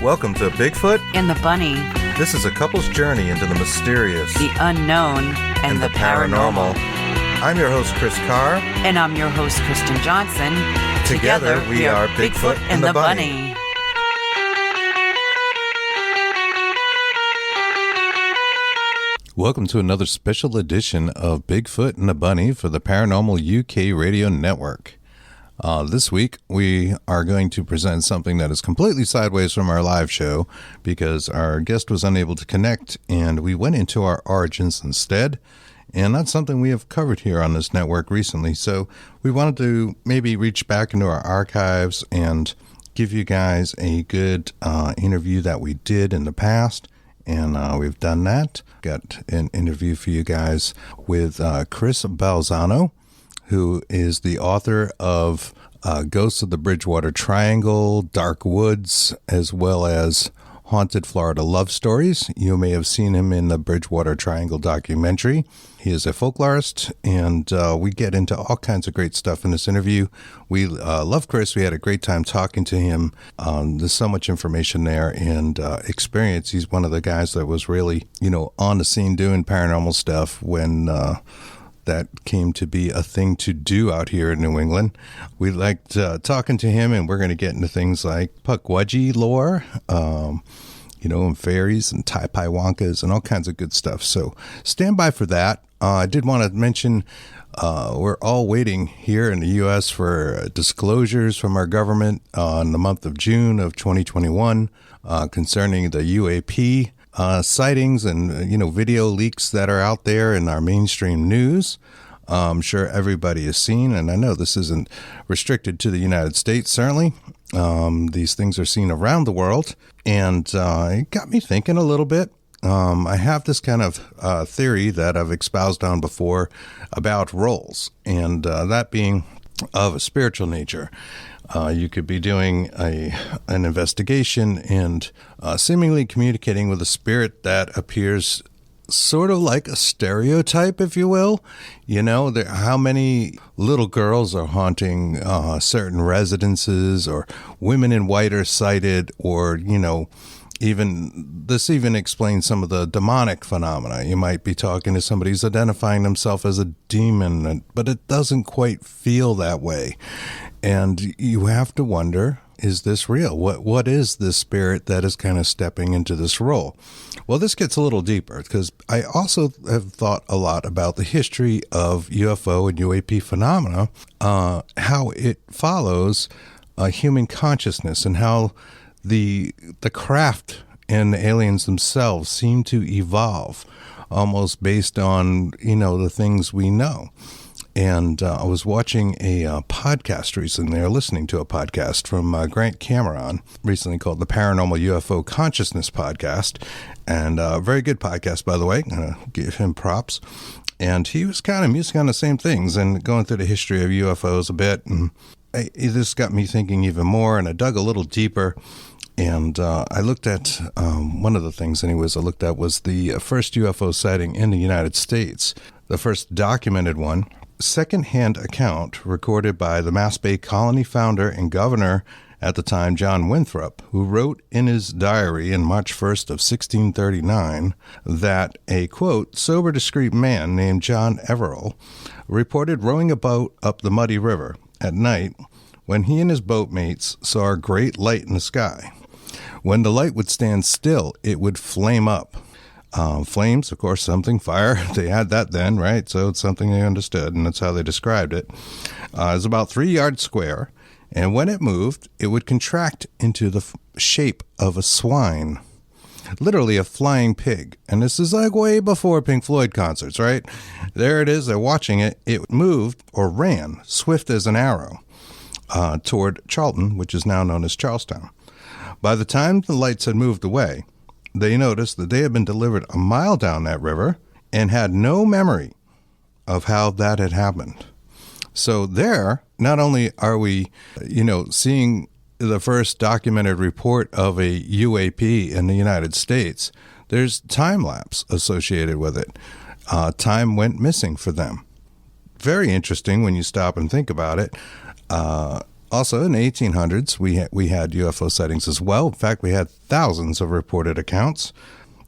Welcome to Bigfoot and the Bunny. This is a couple's journey into the mysterious, the unknown, and the paranormal. I'm your host, Chris Carr. And I'm your host, Kristen Johnson. Together we are Bigfoot and the Bunny. Welcome to another special edition of Bigfoot and the Bunny for the Paranormal UK Radio Network. This week, we are going to present something that is completely sideways from our live show because our guest was unable to connect, and we went into our origins instead. And that's something we have covered here on this network recently. So we wanted to maybe reach back into our archives and give you guys a good interview that we did in the past. And we've done that. Got an interview for you guys with Chris Balzano, who is the author of Ghosts of the Bridgewater Triangle, Dark Woods, as well as Haunted Florida Love Stories. You may have seen him in the Bridgewater Triangle documentary. He is a folklorist, and we get into all kinds of great stuff in this interview. We love Chris. We had a great time talking to him. There's so much information there and experience. He's one of the guys that was really, on the scene doing paranormal stuff when that came to be a thing to do out here in New England. We liked talking to him, and we're going to get into things like Puckwudgie lore, and fairies and Wonkas and all kinds of good stuff. So stand by for that. I did want to mention we're all waiting here in the U.S. for disclosures from our government in the month of June of 2021 concerning the UAP sightings and, video leaks that are out there in our mainstream news. I'm sure everybody has seen, and I know this isn't restricted to the United States, certainly. These things are seen around the world, and it got me thinking a little bit. I have this kind of theory that I've espoused on before about roles, and that being of a spiritual nature. You could be doing an investigation and seemingly communicating with a spirit that appears sort of like a stereotype, if you will. How many little girls are haunting certain residences, or women in white are sighted, or, this even explains some of the demonic phenomena. You might be talking to somebody who's identifying themselves as a demon, but it doesn't quite feel that way. And you have to wonder, is this real? What is this spirit that is kind of stepping into this role? Well, this gets a little deeper because I also have thought a lot about the history of UFO and UAP phenomena, how it follows human consciousness, and how the craft and the aliens themselves seem to evolve almost based on, the things we know. And I was watching a podcast recently, or listening to a podcast from Grant Cameron recently called the Paranormal UFO Consciousness Podcast. And a very good podcast, by the way. I'm going to give him props. And he was kind of musing on the same things and going through the history of UFOs a bit. And this got me thinking even more, and I dug a little deeper. And I looked at one of the things, anyways, I looked at was the first UFO sighting in the United States, the first documented one. Second-hand account recorded by the Mass Bay Colony founder and governor at the time, John Winthrop, who wrote in his diary in March 1st of 1639 that a, quote, sober, discreet man named John Everell reported rowing a boat up the muddy river at night when he and his boatmates saw a great light in the sky. When the light would stand still, it would flame up. Flames, of course, something, fire. They had that then, right? So it's something they understood, and that's how they described it. It was about 3 yards square, and when it moved, it would contract into the shape of a swine, literally a flying pig. And this is like way before Pink Floyd concerts, right? There it is. They're watching it. It moved, or ran, swift as an arrow, toward Charlton, which is now known as Charlestown. By the time the lights had moved away, they noticed that they had been delivered a mile down that river and had no memory of how that had happened. So there, not only are we, seeing the first documented report of a UAP in the United States, there's time lapse associated with it. Time went missing for them. Very interesting when you stop and think about it. Also, in the 1800s, we had UFO sightings as well. In fact, we had thousands of reported accounts.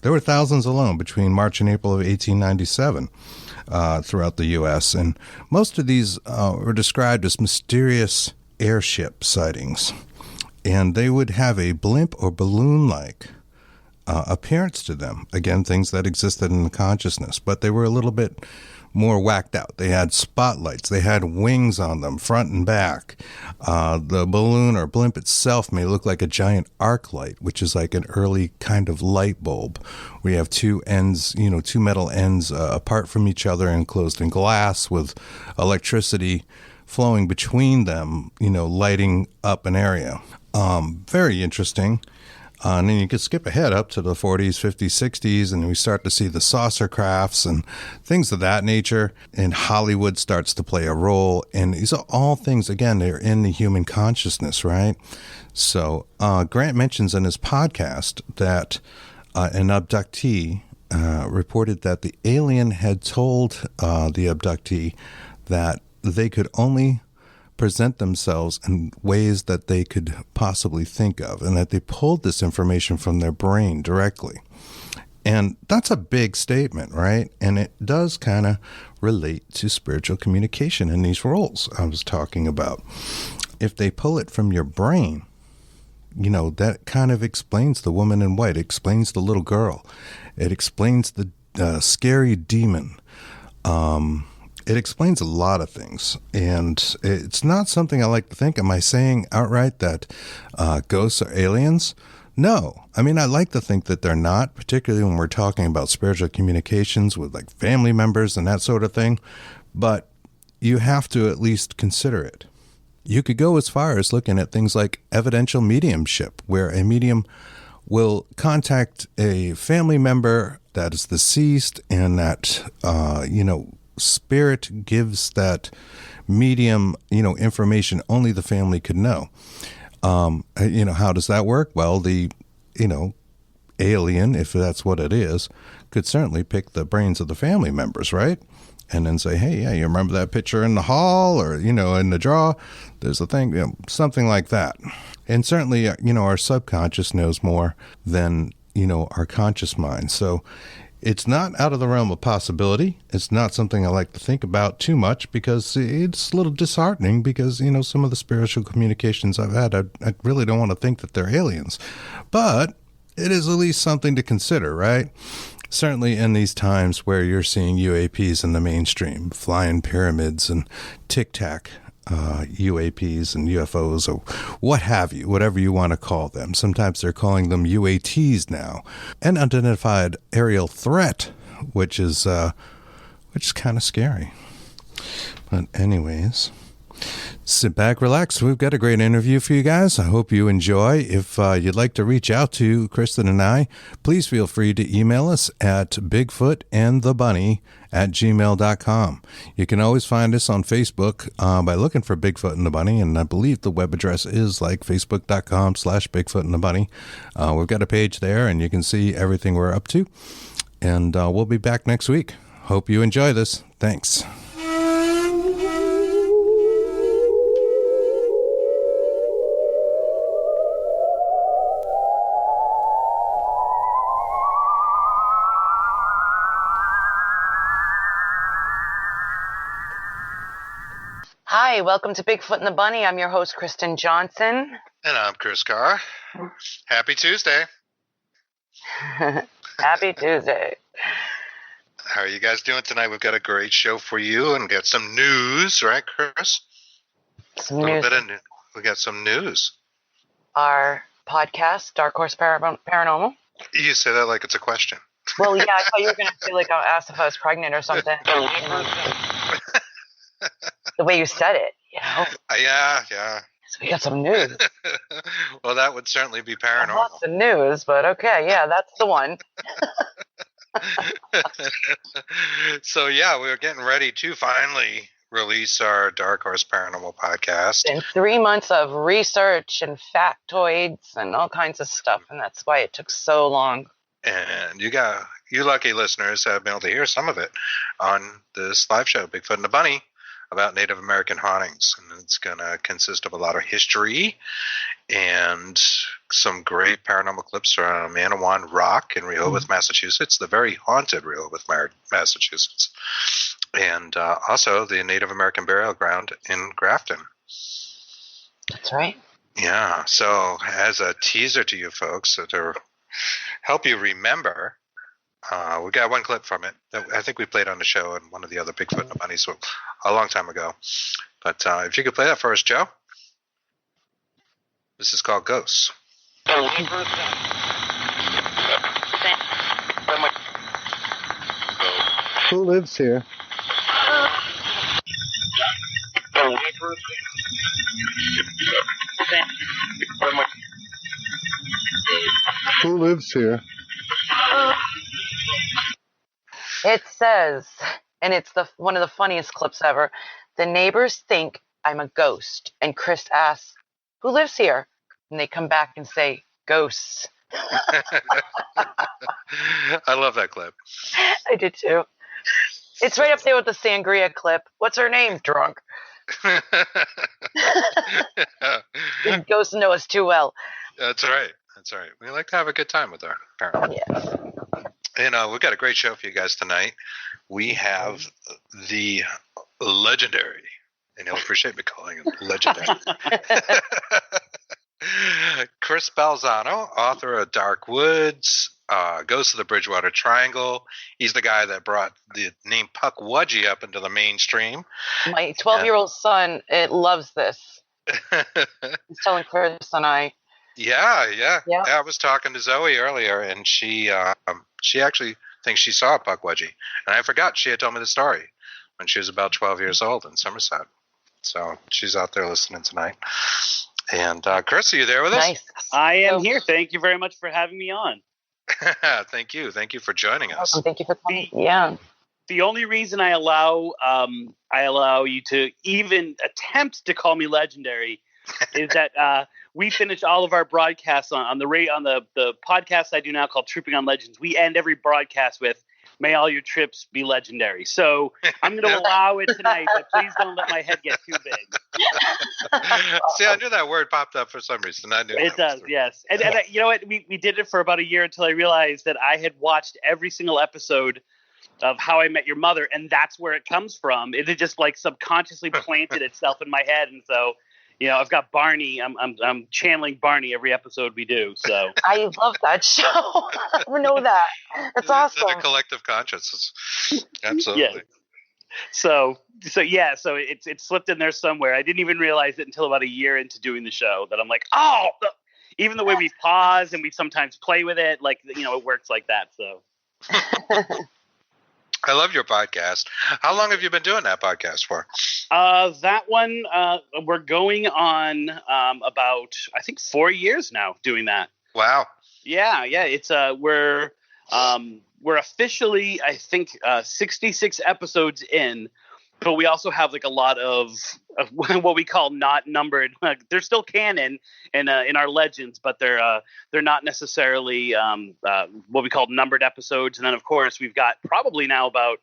There were thousands alone between March and April of 1897 throughout the U.S., and most of these were described as mysterious airship sightings. And they would have a blimp or balloon-like appearance to them. Again, things that existed in the consciousness, but they were a little bit more whacked out. They had spotlights. They had wings on them, front and back. The balloon or blimp itself may look like a giant arc light, which is like an early kind of light bulb. We have two ends, two metal ends apart from each other, enclosed in glass with electricity flowing between them, lighting up an area. Very interesting. And then you could skip ahead up to the 40s, 50s, 60s, and we start to see the saucer crafts and things of that nature. And Hollywood starts to play a role. And these are all things, again, they're in the human consciousness, right? So Grant mentions in his podcast that an abductee reported that the alien had told the abductee that they could only present themselves in ways that they could possibly think of, and that they pulled this information from their brain directly. And that's a big statement, right? And it does kind of relate to spiritual communication in these roles I was talking about. If they pull it from your brain, that kind of explains the woman in white. It explains the little girl. It explains the scary demon. It explains a lot of things, and it's not something I like to think. Am I saying outright that ghosts are aliens? No. I mean, I like to think that they're not, particularly when we're talking about spiritual communications with like family members and that sort of thing, but you have to at least consider it. You could go as far as looking at things like evidential mediumship, where a medium will contact a family member that is deceased and that, spirit gives that medium, information only the family could know. How does that work? Well, the, alien, if that's what it is, could certainly pick the brains of the family members, right? And then say, hey, yeah, you remember that picture in the hall or, in the drawer? There's a thing, something like that. And certainly, our subconscious knows more than, our conscious mind. So it's not out of the realm of possibility. It's not something I like to think about too much because it's a little disheartening because, some of the spiritual communications I've had, I really don't want to think that they're aliens. But it is at least something to consider, right? Certainly in these times where you're seeing UAPs in the mainstream, flying pyramids and tic-tac UAPs and UFOs or what have you, whatever you want to call them. Sometimes they're calling them UATs now. An unidentified aerial threat, which is kind of scary. But anyways, sit back, relax. We've got a great interview for you guys. I hope you enjoy. If you'd like to reach out to Kristen and I, please feel free to email us at bigfootandthebunny@gmail.com. You can always find us on Facebook by looking for Bigfoot and the Bunny, and I believe the web address is like facebook.com/bigfootandthebunny. We've got a page there, and you can see everything we're up to. And we'll be back next week. Hope you enjoy this. Thanks. Hi, welcome to Bigfoot and the Bunny. I'm your host, Kristen Johnson. And I'm Chris Carr. Happy Tuesday. Happy Tuesday. How are you guys doing tonight? We've got a great show for you and got some news, right, Chris? We got some news. Our podcast, Dark Horse Paranormal. You say that like it's a question. Well, yeah, I thought you were going to feel like I asked if I was pregnant or something. The way you said it, Yeah. So we got some news. Well, that would certainly be paranormal. Lots of news, but okay, yeah, that's the one. So, yeah, we're getting ready to finally release our Dark Horse Paranormal podcast. And 3 months of research and factoids and all kinds of stuff, and that's why it took so long. And you lucky listeners have been able to hear some of it on this live show, Bigfoot and the Bunny, about Native American hauntings, and it's going to consist of a lot of history and some great paranormal clips from Manawan Rock in Rehoboth, Massachusetts, the very haunted Rehoboth, Massachusetts, and also the Native American burial ground in Grafton. That's right. Yeah, so as a teaser to you folks, to help you remember, we got one clip from it that I think we played on the show and one of the other Bigfoot bunnies a long time ago. But if you could play that for us, Joe. This is called Ghosts. Who lives here? Who lives here? It says, and it's one of the funniest clips ever. The neighbors think I'm a ghost, and Chris asks, "Who lives here?" And they come back and say, "Ghosts." I love that clip. I did too. It's right up there with the sangria clip. What's her name? Drunk. The ghosts know us too well. That's right. That's right. We like to have a good time with our parents. Yes. And we've got a great show for you guys tonight. We have the legendary, and you'll appreciate me calling him legendary, Chris Balzano, author of Dark Woods, Ghosts of the Bridgewater Triangle. He's the guy that brought the name Puckwudgie up into the mainstream. My 12-year-old son loves this. He's telling Chris and I. Yeah. I was talking to Zoe earlier, and she actually thinks she saw a Puckwudgie, and I forgot she had told me the story when she was about 12 years old in Somerset. So she's out there listening tonight. And Chris, are you there with us? Nice. I am here. Thank you very much for having me on. Thank you for joining us. Awesome. Thank you for coming. Yeah. The only reason I allow you to even attempt to call me legendary is that we finish all of our broadcasts on the podcast I do now called Tripping on Legends. We end every broadcast with "May all your trips be legendary." So I'm going to allow it tonight, but please don't let my head get too big. See, I knew that word popped up for some reason. I knew it does, yes. And you know what? We did it for about a year until I realized that I had watched every single episode of How I Met Your Mother, and that's where it comes from. It had just like subconsciously planted itself in my head, and so. You know, I've got Barney. I'm channeling Barney every episode we do. So I love that show. I know that. That's awesome. The collective consciousness. Absolutely. Yeah. So it slipped in there somewhere. I didn't even realize it until about a year into doing the show that I'm like, oh, even the way we pause and we sometimes play with it, like, you know, it works like that. So. I love your podcast. How long have you been doing that podcast for? That one, we're going on about, I think, 4 years now doing that. Wow. Yeah. It's we're officially, I think, 66 episodes in, but we also have like a lot of what we call not numbered. They're still canon in our legends, but they're not necessarily what we call numbered episodes. And then, of course, we've got probably now about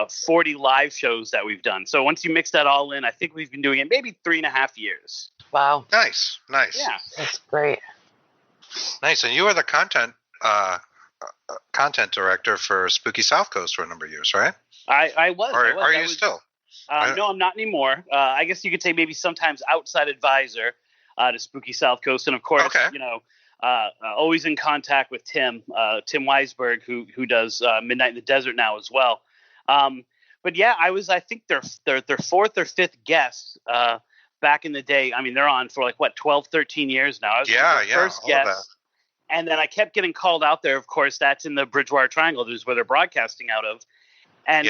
40 live shows that we've done. So once you mix that all in, I think we've been doing it maybe 3.5 years. Wow. Nice. Yeah. That's great. Nice. And you are the content director for Spooky South Coast for a number of years, right? I was. Are you still? No, I'm not anymore. I guess you could say maybe sometimes outside advisor to Spooky South Coast. And of course, you know, always in contact with Tim Weisberg, who does Midnight in the Desert now as well. But yeah, I think their fourth or fifth guest back in the day. I mean, they're on for like 12, 13 years now. I was their first guest. And then I kept getting called out there. Of course, that's in the Bridgewater Triangle. This is where they're broadcasting out of. And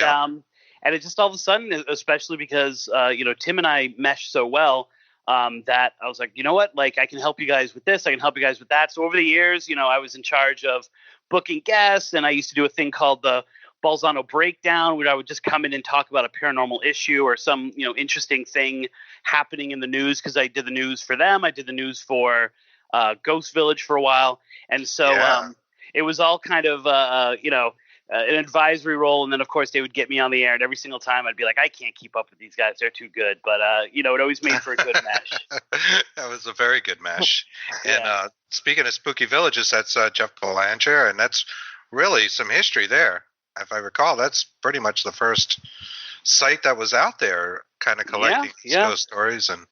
and it just all of a sudden, especially because you know, Tim and I mesh so well, that I was like, you know what, like I can help you guys with this, I can help you guys with that. So over the years, you know, I was in charge of booking guests, and I used to do a thing called the Balzano Breakdown, where I would just come in and talk about a paranormal issue or some, you know, interesting thing happening in the news, because I did the news for them. I did the news for Ghost Village for a while, and so it was all kind of you know, an advisory role, and then of course they would get me on the air, and every single time I'd be like, I can't keep up with these guys; they're too good. But it always made for a good mesh. That was a very good mesh. Yeah. And speaking of spooky villages, that's Jeff Belanger, and that's really some history there. If I recall, that's pretty much the first site that was out there, kind of collecting these ghost stories and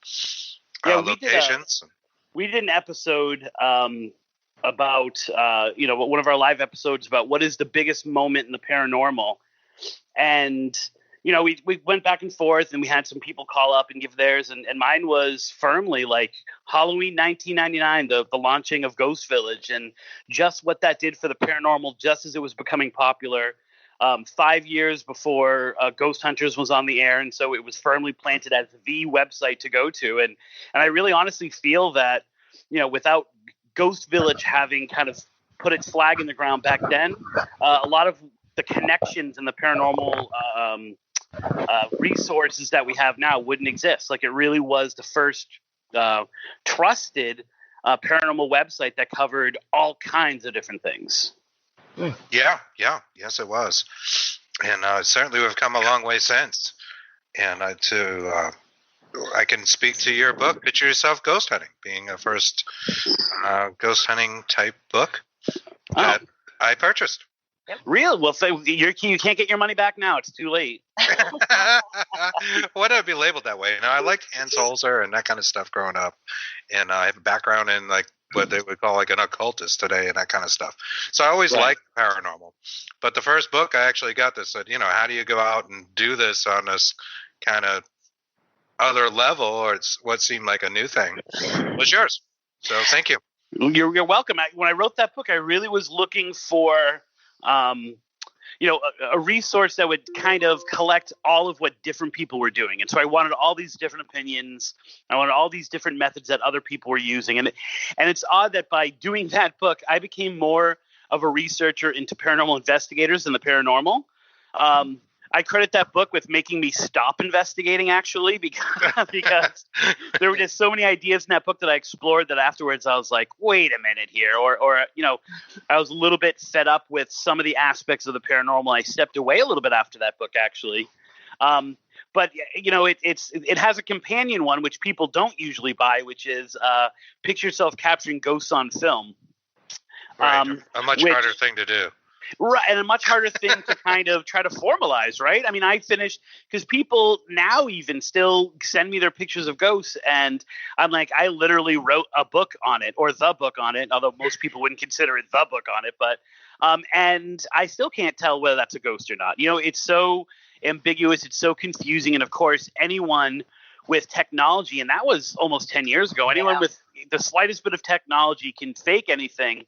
locations. We did an episode about one of our live episodes about what is the biggest moment in the paranormal, and we went back and forth, and we had some people call up and give theirs, and mine was firmly like Halloween 1999, the launching of Ghost Village, and just what that did for the paranormal, just as it was becoming popular. 5 years before Ghost Hunters was on the air, and so it was firmly planted as the website to go to, and I really honestly feel that without Ghost Village having kind of put its flag in the ground back then, a lot of the connections and the paranormal resources that we have now wouldn't exist. Like, it really was the first trusted paranormal website that covered all kinds of different things. Yeah, yes, it was, and certainly we've come a long way since. And I can speak to your book, Picture Yourself Ghost Hunting, being a first ghost hunting type book that I purchased. Yep. Real? Well, so you can't get your money back now. It's too late. Why would it be labeled that way? I liked Hans Holzer and that kind of stuff growing up, and I have a background in like what they would call like an occultist today and that kind of stuff. So I always liked paranormal. But the first book I actually got that said, how do you go out and do this on this kind of other level, or it's what seemed like a new thing, was yours. So thank you. You're welcome. When I wrote that book, I really was looking for a resource that would kind of collect all of what different people were doing. And so I wanted all these different opinions. I wanted all these different methods that other people were using. And it's odd that by doing that book, I became more of a researcher into paranormal investigators than the paranormal. I credit that book with making me stop investigating, actually, because there were just so many ideas in that book that I explored that afterwards I was like, wait a minute here. Or I was a little bit fed up with some of the aspects of the paranormal. I stepped away a little bit after that book, actually. But it has a companion one, which people don't usually buy, which is Picture Yourself Capturing Ghosts on Film. Right, a much harder thing to do. Right, and a much harder thing to kind of try to formalize, right? I mean, I finished, because people now even still send me their pictures of ghosts, and I'm like, I literally wrote a book on it, or the book on it, although most people wouldn't consider it the book on it, but, and I still can't tell whether that's a ghost or not. It's so ambiguous, it's so confusing, and of course, anyone with technology, and that was almost 10 years ago, anyone with the slightest bit of technology can fake anything.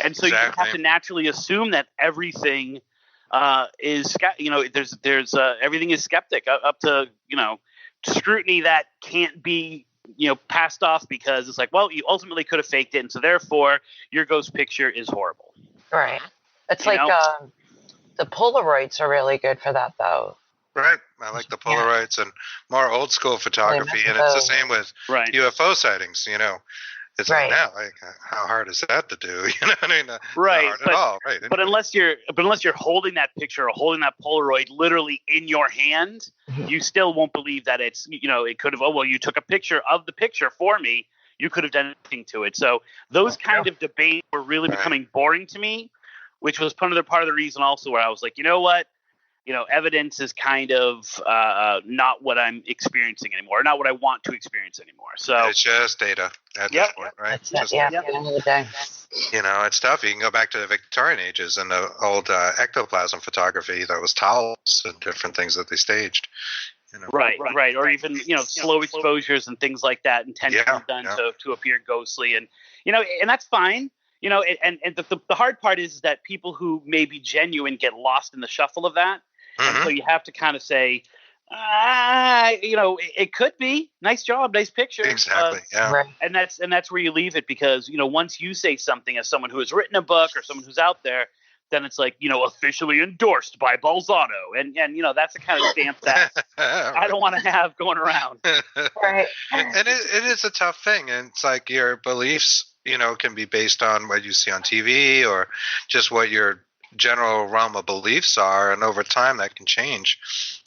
And so you have to naturally assume that everything is, there's everything is skeptic up to, scrutiny that can't be, passed off because it's like, well, you ultimately could have faked it. And so therefore your ghost picture is horrible. Right. It's the Polaroids are really good for that, though. Right. I like the Polaroids and more old school photography. And it's the same with UFO sightings, It's like now, like, how hard is that to do? What I mean? Right. Not hard at all. Right. But unless you're holding that picture or holding that Polaroid literally in your hand, you still won't believe that it's, it could have, you took a picture of the picture for me. You could have done anything to it. So those kind of debates were really becoming boring to me, which was part of the reason also where I was like, you know what? Evidence is kind of not what I'm experiencing anymore, not what I want to experience anymore. So it's just data at this point, right? At the end of the day. It's tough. You can go back to the Victorian ages and the old ectoplasm photography that was towels and different things that they staged. Right. Or even, slow exposures and things like that intentionally done to appear ghostly. And, and that's fine. And the hard part is that people who may be genuine get lost in the shuffle of that. And so you have to kind of say, it could be. Nice job, nice picture. Exactly. And that's where you leave it because, once you say something as someone who has written a book or someone who's out there, then it's like, officially endorsed by Balzano. And that's the kind of stamp that I don't want to have going around. Right. And it is a tough thing. And it's like your beliefs, can be based on what you see on TV or just what you're general realm of beliefs are, and over time that can change.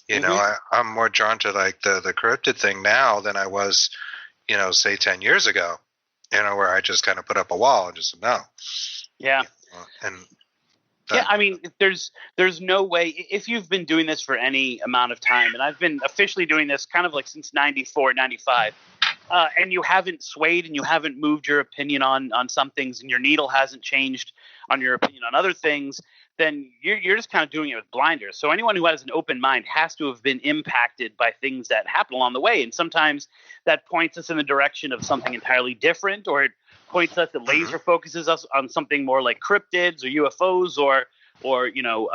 You know, I'm more drawn to like the cryptid thing now than I was, you know, say 10 years ago, you know, where I just kind of put up a wall and just said no. Yeah. You know, and yeah, I mean, there's no way, if you've been doing this for any amount of time, and I've been officially doing this kind of like since 94, 95, and you haven't swayed and you haven't moved your opinion on some things, and your needle hasn't changed on your opinion on other things, then you're just kind of doing it with blinders. So anyone who has an open mind has to have been impacted by things that happen along the way. And sometimes that points us in the direction of something entirely different, or it points us, it laser focuses us on something more like cryptids or UFOs or you know,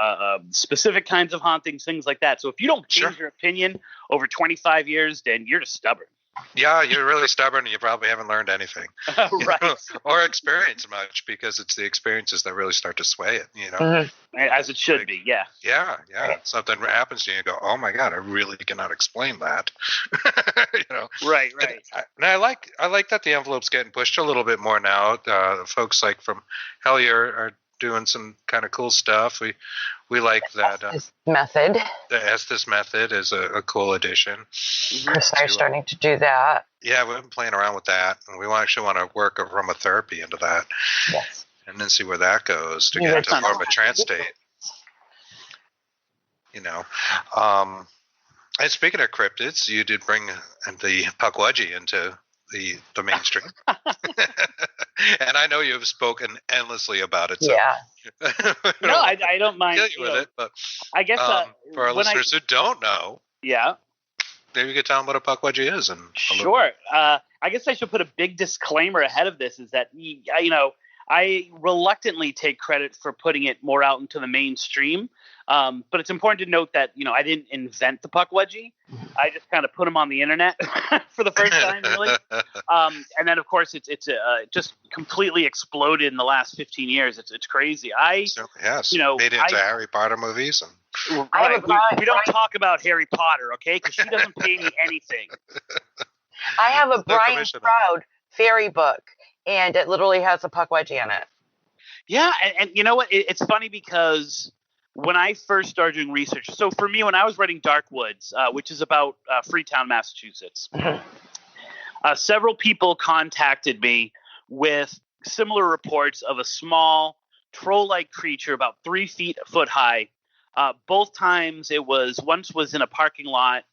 specific kinds of hauntings, things like that. So if you don't change your opinion over 25 years, then you're just stubborn. Yeah, you're really stubborn and you probably haven't learned anything. Right. Or experienced much, because it's the experiences that really start to sway it, you know. As it should be, yeah. Yeah. Something happens to you and you go, oh my God, I really cannot explain that. You know. Right. And I like that the envelope's getting pushed a little bit more now. Folks like from Hellier are doing some kind of cool stuff. We like that. Estes method. The Estes method is a cool addition. Chris and I are starting to do that. Yeah, we've been playing around with that, and we actually want to work aromatherapy into that. Yes. And then see where that goes to get into more of a trance state. You know. And speaking of cryptids, you did bring the Puckwudgie into the mainstream. And I know you've spoken endlessly about it. So Yeah. No, I don't mind. Kill you with it, but I guess for our listeners who don't know, maybe you could tell them what a Puckwudgie is. And sure. I guess I should put a big disclaimer ahead of this: is that you know, I reluctantly take credit for putting it more out into the mainstream. But it's important to note that, you know, I didn't invent the Puckwudgie. I just kind of put them on the internet for the first time, really. And then, of course, it's just completely exploded in the last 15 years. It's crazy. You know, made into Harry Potter movies. And we don't talk about Harry Potter, okay? Because she doesn't pay me anything. I have a Brian Stroud fairy book, and it literally has a Puckwudgie in it. Yeah, and you know what? It's funny because when I first started doing research, so for me, when I was writing Dark Woods, which is about Freetown, Massachusetts, several people contacted me with similar reports of a small troll-like creature about 3 foot high. Both times once was in a parking lot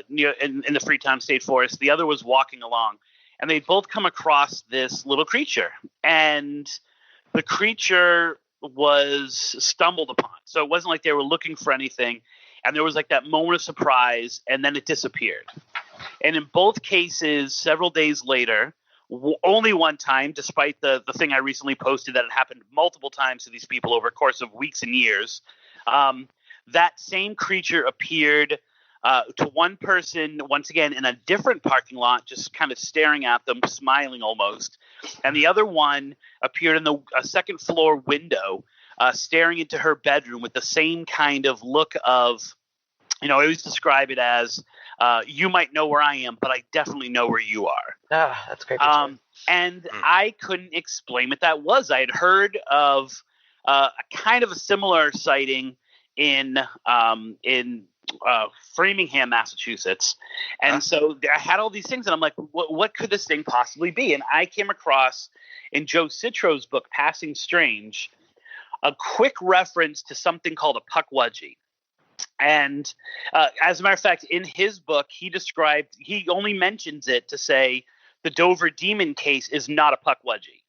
near in the Freetown State Forest. The other was walking along, and they'd both come across this little creature, and the creature was stumbled upon. So it wasn't like they were looking for anything, and there was like that moment of surprise, and then it disappeared. And in both cases, several days later, only one time, despite the thing I recently posted that it happened multiple times to these people over a course of weeks and years, that same creature appered to one person, once again, in a different parking lot, just kind of staring at them, smiling almost. And the other one appeared in a second floor window, staring into her bedroom with the same kind of look of, you know, I always describe it as, you might know where I am, but I definitely know where you are. Oh, that's great. And I couldn't explain what that was. I had heard of a kind of a similar sighting in Framingham, Massachusetts. And so I had all these things, and I'm like, what could this thing possibly be? And I came across in Joe Citro's book, Passing Strange, a quick reference to something called a Puckwudgie. And as a matter of fact, in his book, he only mentions it to say the Dover Demon case is not a Puckwudgie.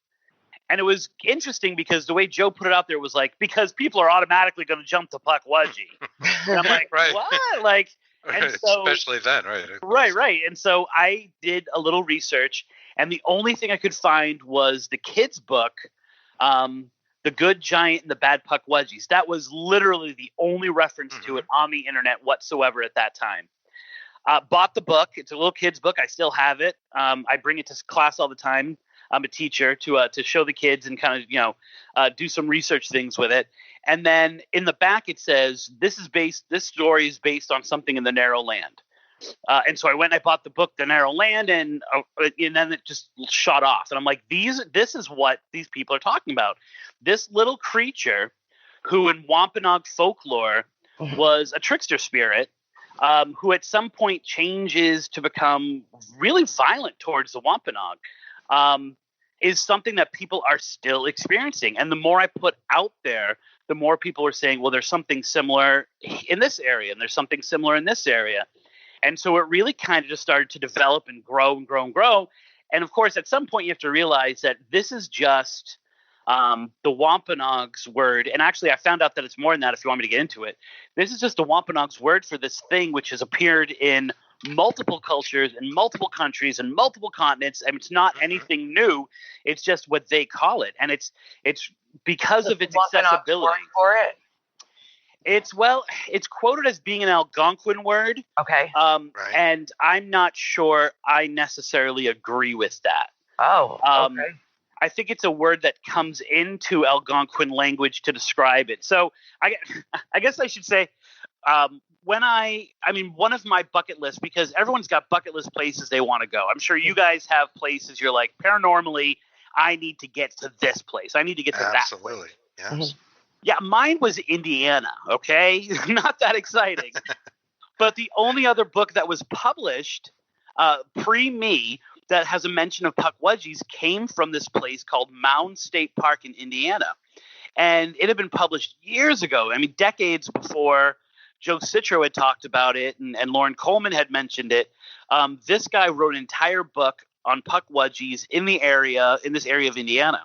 And it was interesting because the way Joe put it out there was like, because people are automatically going to jump to Puckwudgie. And I'm like, what? Like, and so, especially then, right? Right. And so I did a little research, and the only thing I could find was the kids' book, The Good Giant and the Bad Puckwudgies. That was literally the only reference to it on the internet whatsoever at that time. Bought the book. It's a little kid's book. I still have it. I bring it to class all the time. I'm a teacher to show the kids and kind of, you know, do some research things with it. And then in the back, it says, this story is based on something in the Narrow Land. And so I went and I bought the book, The Narrow Land, and then it just shot off. And I'm like, this is what these people are talking about. This little creature who in Wampanoag folklore was a trickster spirit, who at some point changes to become really violent towards the Wampanoag, is something that people are still experiencing. And the more I put out there, the more people are saying, well, there's something similar in this area, and there's something similar in this area. And so it really kind of just started to develop and grow and grow and grow. And of course, at some point, you have to realize that this is just the Wampanoag's word. And actually, I found out that it's more than that if you want me to get into it. This is just the Wampanoag's word for this thing, which has appeared in multiple cultures and multiple countries and multiple continents. And it's not anything new. It's just what they call it. And it's because of its accessibility. Word for it? It's quoted as being an Algonquin word. Okay. Right. And I'm not sure I necessarily agree with that. Oh, okay. I think it's a word that comes into Algonquin language to describe it. So I guess I should say, one of my bucket lists, because everyone's got bucket list places they want to go. I'm sure you guys have places you're like, paranormally, I need to get to this place. I need to get to that place. Absolutely. Yes. Mm-hmm. Yeah, mine was Indiana, okay? Not that exciting. But the only other book that was published pre-me that has a mention of Puckwudgies came from this place called Mound State Park in Indiana. And it had been published years ago. I mean, decades before Joe Citro had talked about it and Lauren Coleman had mentioned it. This guy wrote an entire book on Puckwudgies in this area of Indiana.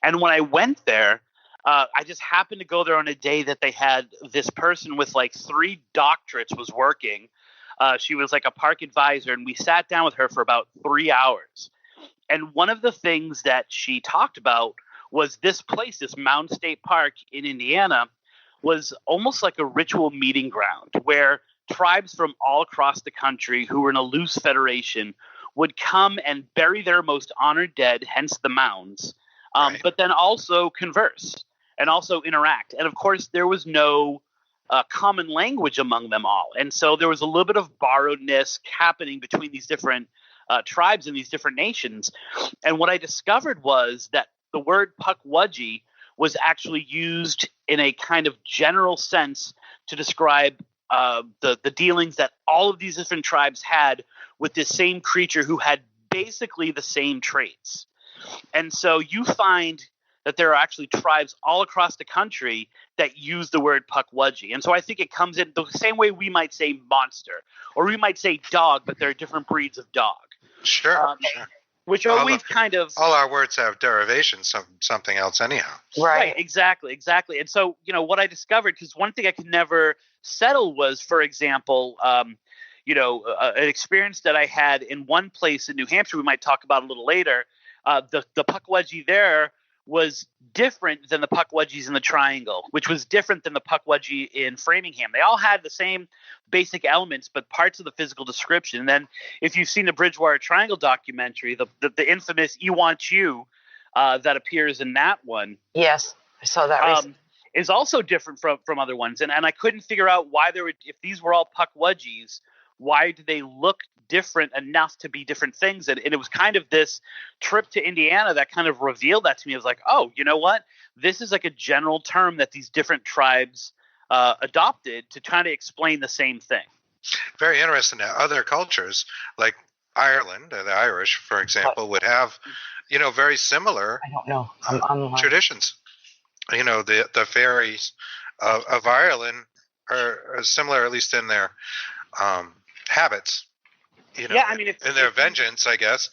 And when I went there, I just happened to go there on a day that they had this person with like 3 doctorates was working. She was like a park advisor, and we sat down with her for about 3 hours. And one of the things that she talked about was this place, this Mound State Park in Indiana, was almost like a ritual meeting ground where tribes from all across the country who were in a loose federation would come and bury their most honored dead, hence the mounds, Right. but then also converse and also interact. And of course, there was no common language among them all. And so there was a little bit of borrowedness happening between these different tribes and these different nations. And what I discovered was that the word Puckwudgie was actually used in a kind of general sense to describe the dealings that all of these different tribes had with this same creature who had basically the same traits. And so you find that there are actually tribes all across the country that use the word Puckwudgie. And so I think it comes in the same way we might say monster, or we might say dog, but there are different breeds of dog. Sure. Which always kind of... All our words have derivations from something else anyhow. Right, exactly. And so, what I discovered, because one thing I could never settle was, for example, an experience that I had in one place in New Hampshire we might talk about a little later. The Puckwudgie there was different than the Puckwudgies in the Triangle, which was different than the Puckwudgie in Framingham. They all had the same basic elements, but parts of the physical description. And then if you've seen the Bridgewater Triangle documentary, the infamous "You Want You" that appears in that one. Yes, I saw that. Is also different from other ones. And I couldn't figure out why if these were all Puckwudgies, why do they look different enough to be different things? And it was kind of this trip to Indiana that kind of revealed that to me. I was like, oh, you know what? This is like a general term that these different tribes adopted to try to explain the same thing. Very interesting. Now, other cultures like Ireland, or the Irish, for example, would have, very similar I don't know. I'm online. traditions. The fairies of Ireland are similar, at least in their habits. In their vengeance, I guess,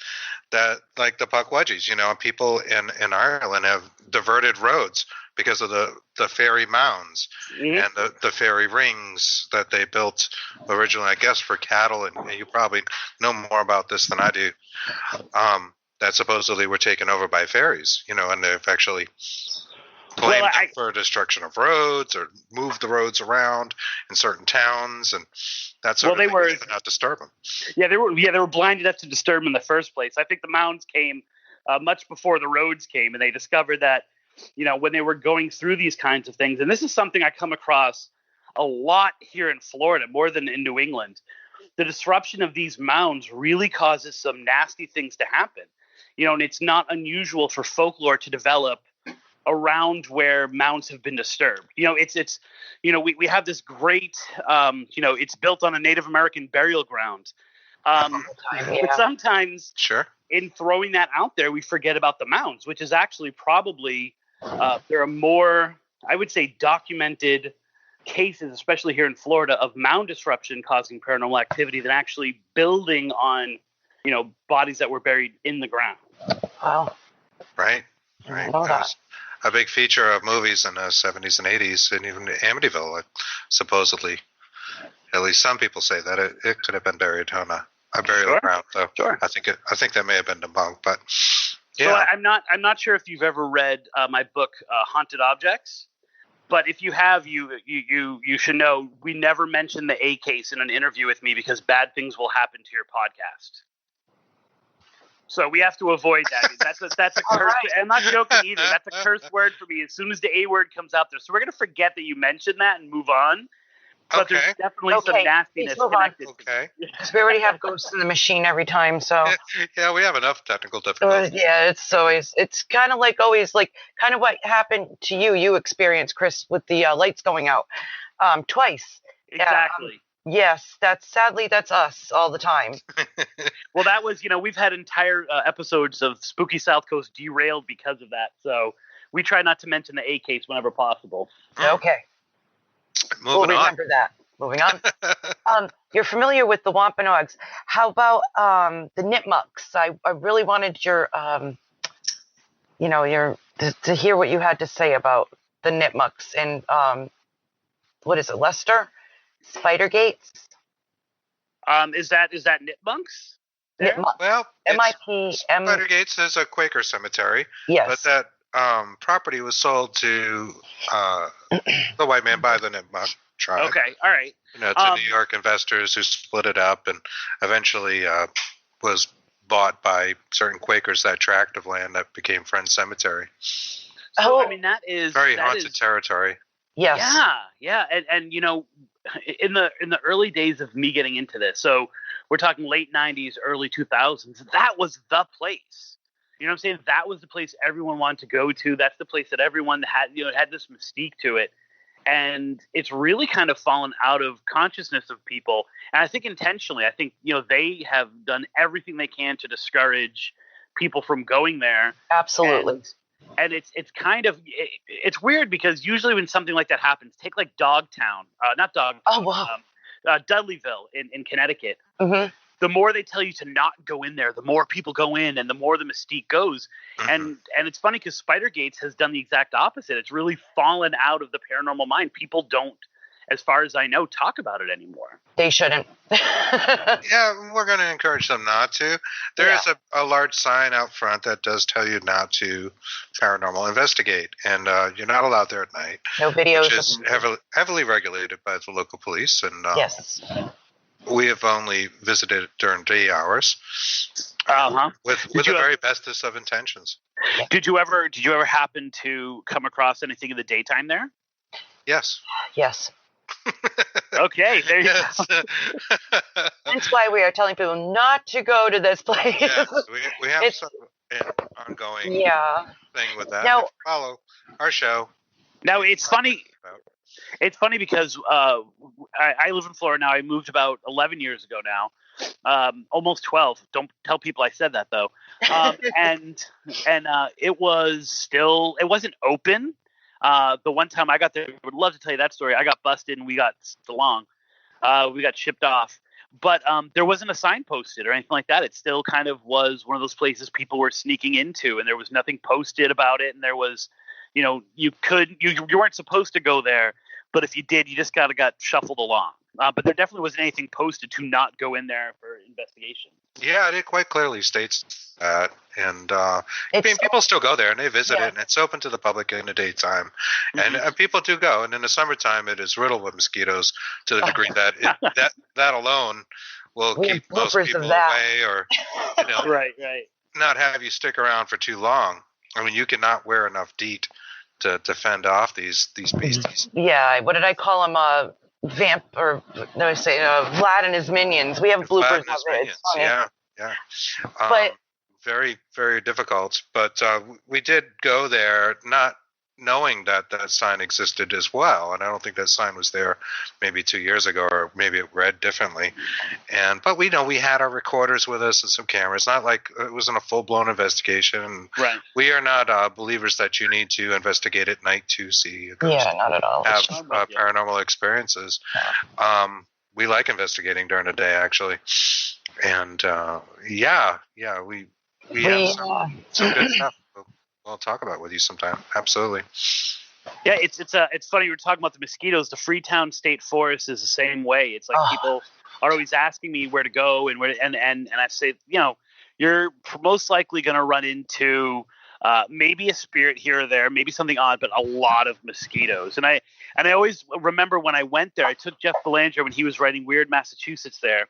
that like the Puckwudgies, people in Ireland have diverted roads because of the fairy mounds and the fairy rings that they built originally, I guess, for cattle. And you probably know more about this than I do. That supposedly were taken over by fairies, and they've actually claimed for destruction of roads or moved the roads around in certain towns and that sort of thing to not disturb them. Yeah, they were blind enough to disturb them in the first place. I think the mounds came much before the roads came, and they discovered that, when they were going through these kinds of things, and this is something I come across a lot here in Florida, more than in New England, the disruption of these mounds really causes some nasty things to happen. And it's not unusual for folklore to develop around where mounds have been disturbed. It's we have this great it's built on a Native American burial ground. But sometimes in throwing that out there, we forget about the mounds, which is actually probably there are more, I would say, documented cases, especially here in Florida, of mound disruption causing paranormal activity than actually building on, bodies that were buried in the ground. Wow. Right. That was a big feature of movies in the 70s and 80s, and even Amityville, supposedly. At least some people say that it could have been buried on a burial ground. So I think that may have been debunked, but yeah. So I'm not sure if you've ever read my book Haunted Objects, but if you have, you should know we never mention the A case in an interview with me because bad things will happen to your podcast. So we have to avoid that. That's a curse. Right. I'm not joking either. That's a curse word for me. As soon as the A word comes out there, so we're gonna forget that you mentioned that and move on. But there's definitely some nastiness connected. Okay. Because we already have ghosts in the machine every time, so. Yeah, we have enough technical difficulties. It's kind of like always, like kind of what happened to you. You experienced, Chris, with the lights going out twice. Exactly. Yes, that's us all the time. Well, that was, we've had entire episodes of Spooky South Coast derailed because of that. So we try not to mention the A case whenever possible. Okay. We'll remember that. Moving on. You're familiar with the Wampanoags. How about the Nipmucks? I really wanted your to hear what you had to say about the Nipmucks and what is it, Leicester? Spider Gates? Is that Nipmunks? Well, Spider Gates is a Quaker cemetery. Yes. But that property was sold to the white man by the Nipmuc tribe. Okay, all right. To New York investors who split it up and eventually was bought by certain Quakers, that tract of land that became Friends Cemetery. So, that is very haunted territory. Yes. Yeah. And in the early days of me getting into this, so we're talking late 90s, early 2000s, that was the place. You know what I'm saying? That was the place everyone wanted to go to. That's the place that everyone had, had this mystique to it. And it's really kind of fallen out of consciousness of people. And I think intentionally, they have done everything they can to discourage people from going there. Absolutely. And it's kind of, it's weird because usually when something like that happens, take like Dogtown, not Dogtown, Dudleyville in Connecticut. Mm-hmm. The more they tell you to not go in there, the more people go in and the more the mystique goes. Mm-hmm. And it's funny because Spider Gates has done the exact opposite. It's really fallen out of the paranormal mind. People don't, as far as I know, talk about it anymore. They shouldn't. Yeah, we're going to encourage them not to. There is a large sign out front that does tell you not to paranormal investigate. And you're not allowed there at night. No videos. Which is heavily regulated by the local police. And yes. We have only visited during day hours, with the very bestest of intentions. Did you ever happen to come across anything in the daytime there? Yes. Yes. Okay, there you go. That's why we are telling people not to go to this place. Yes, we have some ongoing thing with that. Now, follow our show. Now it's funny. It's funny because I live in Florida now. I moved about 11 years ago now, almost 12. Don't tell people I said that though. And it wasn't open. The one time I got there, I would love to tell you that story. I got busted and we got along. We got shipped off. But there wasn't a sign posted or anything like that. It still kind of was one of those places people were sneaking into, and there was nothing posted about it. And there was, you weren't supposed to go there. But if you did, you just got shuffled along. But there definitely wasn't anything posted to not go in there for investigation. Yeah, it quite clearly states that. And people still go there and they visit it, and it's open to the public in the daytime. Mm-hmm. And people do go. And in the summertime, it is riddled with mosquitoes to the degree that that alone will keep most people away, or right, not have you stick around for too long. I mean, you cannot wear enough DEET to fend off these beasties. Yeah, what did I call him? Vlad and his minions. We have bloopers of it. Yeah. But very, very difficult. But we did go there, not knowing that that sign existed as well. And I don't think that sign was there maybe 2 years ago, or maybe it read differently. But we know we had our recorders with us and some cameras. Not like it wasn't a full-blown investigation. Right. We are not believers that you need to investigate at night to see a ghost. Yeah, not at all. Have paranormal experiences. We like investigating during the day, actually. And we have some good stuff. I'll talk about it with you sometime. Absolutely. Yeah, it's funny you were talking about the mosquitoes. The Freetown State Forest is the same way. It's like people are always asking me where to go and I say, you're most likely going to run into maybe a spirit here or there, maybe something odd, but a lot of mosquitoes. And I always remember when I went there, I took Jeff Belanger when he was writing Weird Massachusetts there.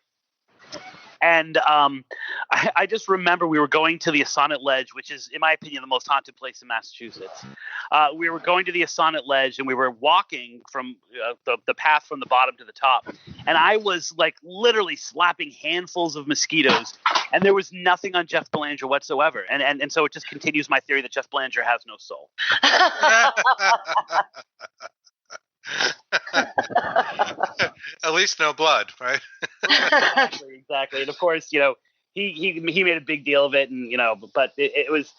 And I just remember we were going to the Assonet Ledge, which is, in my opinion, the most haunted place in Massachusetts. We were going to the Assonet Ledge, and we were walking from the path from the bottom to the top. And I was like literally slapping handfuls of mosquitoes, and there was nothing on Jeff Belanger whatsoever. And so it just continues my theory that Jeff Belanger has no soul. At least no blood, right? Exactly. And of course, he made a big deal of it, and but it was,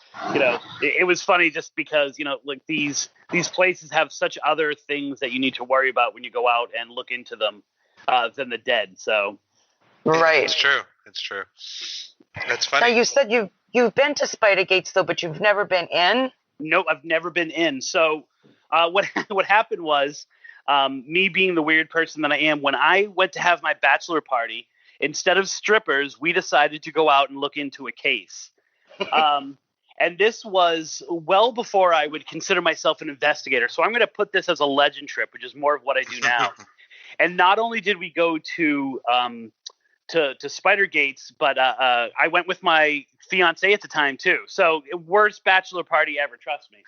it was funny just because like these places have such other things that you need to worry about when you go out and look into them than the dead. So, right, it's true. That's funny. Now you said you've been to Spider Gates though, but you've never been in. Nope, I've never been in. So, what happened was. Me being the weird person that I am, when I went to have my bachelor party, instead of strippers, we decided to go out and look into a case. And this was well before I would consider myself an investigator. So I'm going to put this as a legend trip, which is more of what I do now. And not only did we go to Spider Gates, but I went with my fiance at the time too. So worst bachelor party ever, trust me.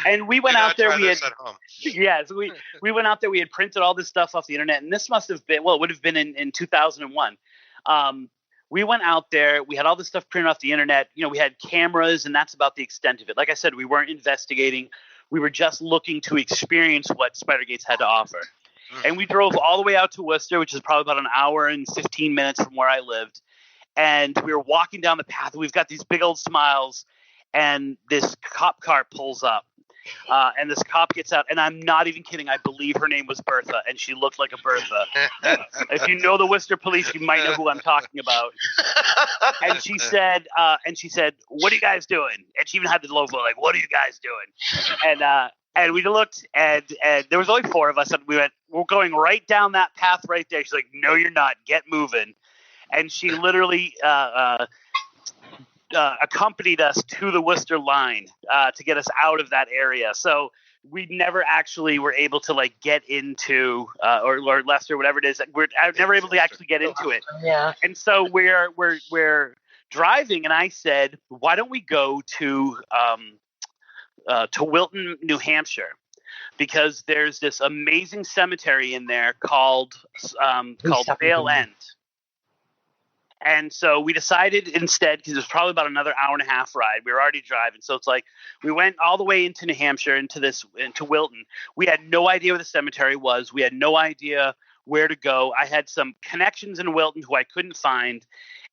And we went out there. We went out there. We had printed all this stuff off the internet, and this must have been it would have been in 2001. We went out there. We had all this stuff printed off the internet. We had cameras, and that's about the extent of it. Like I said, we weren't investigating. We were just looking to experience what Spider Gates had to offer. And we drove all the way out to Worcester, which is probably about an hour and 15 minutes from where I lived. And we were walking down the path. We've got these big old smiles, and this cop car pulls up. And this cop gets out, and I'm not even kidding. I believe her name was Bertha, and she looked like a Bertha. If you know the Worcester police, you might know who I'm talking about. And she said, "What are you guys doing?" And she even had the logo like, "What are you guys doing?" And we looked, and there was only four of us, and we went, "We're going right down that path right there." She's like, "No, you're not. Get moving." And she literally accompanied us to the Worcester line to get us out of that area. So we never actually were able to get into or Leicester, whatever it is. We're never able to actually get into it. Yeah. And so we're driving, and I said, "Why don't we go to Wilton, New Hampshire, because there's this amazing cemetery in there called Vale End." And so we decided instead, because it was probably about another hour and a half ride. We were already driving. So it's like we went all the way into New Hampshire, into Wilton. We had no idea where the cemetery was. We had no idea where to go. I had some connections in Wilton who I couldn't find.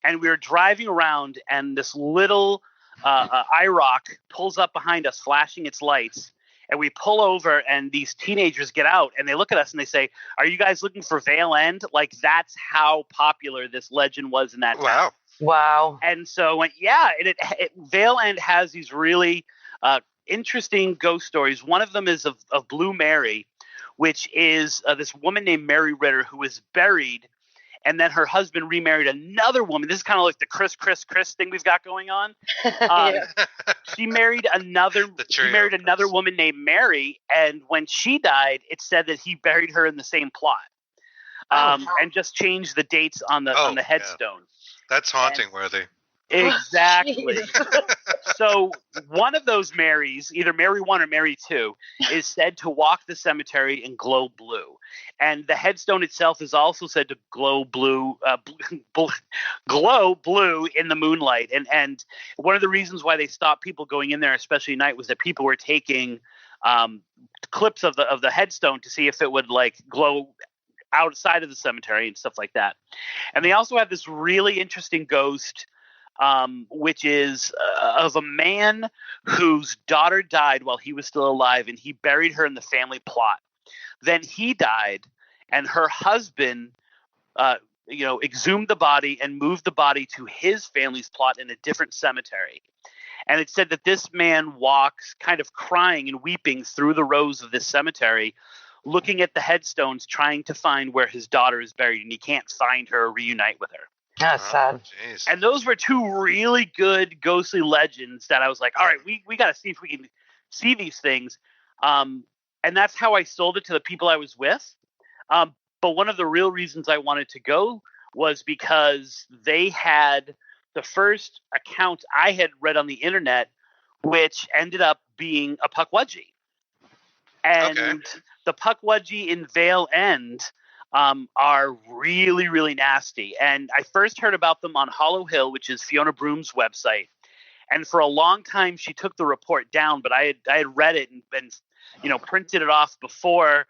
And we were driving around, and this little IROC pulls up behind us, flashing its lights. And we pull over, and these teenagers get out, and they look at us and they say, "Are you guys looking for Vale End?" Like, that's how popular this legend was in that town. Wow. And so, Vale End has these really interesting ghost stories. One of them is of Blue Mary, which is this woman named Mary Ritter who was buried, and then her husband remarried another woman. This is kind of like the Chris thing we've got going on. She married another woman named Mary, and when she died, it said that he buried her in the same plot, and just changed the dates on the headstone. That's haunting worthy. Exactly. Jeez. So one of those Marys, either Mary 1 or Mary 2, is said to walk the cemetery and glow blue. And the headstone itself is also said to glow blue, glow blue in the moonlight. And one of the reasons why they stopped people going in there, especially at night, was that people were taking clips of the headstone to see if it would like glow outside of the cemetery and stuff like that. And they also have this really interesting ghost, which is of a man whose daughter died while he was still alive, and he buried her in the family plot. Then he died, and her husband, exhumed the body and moved the body to his family's plot in a different cemetery. And it said that this man walks kind of crying and weeping through the rows of this cemetery, looking at the headstones, trying to find where his daughter is buried, and he can't find her or reunite with her. That's sad. Geez. And those were two really good ghostly legends that I was like, all right, we got to see if we can see these things. And that's how I sold it to the people I was with. But one of the real reasons I wanted to go was because they had the first account I had read on the internet, which ended up being a Puckwudgie. And the Puckwudgie in Vale End are really, really nasty. And I first heard about them on Hollow Hill, which is Fiona Broom's website. And for a long time, she took the report down, but I had read it and printed it off before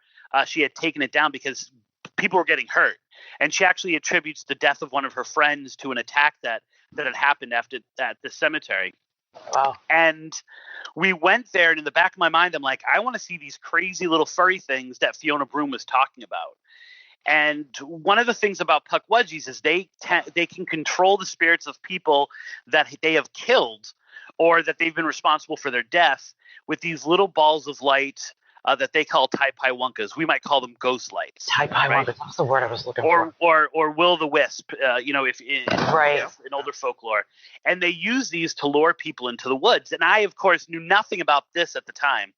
she had taken it down because people were getting hurt. And she actually attributes the death of one of her friends to an attack that had happened at the cemetery. Wow. And we went there, and in the back of my mind, I'm like, I want to see these crazy little furry things that Fiona Broom was talking about. And one of the things about Puckwudgies is they can control the spirits of people that they have killed or that they've been responsible for their death with these little balls of light that they call Tai-Pai-Wunkas. We might call them ghost lights. Tai-Pai-Wunkas. Right? That's the word I was looking for. Or Will-o'-the-Wisp, if right. in older folklore. And they use these to lure people into the woods. And I, of course, knew nothing about this at the time.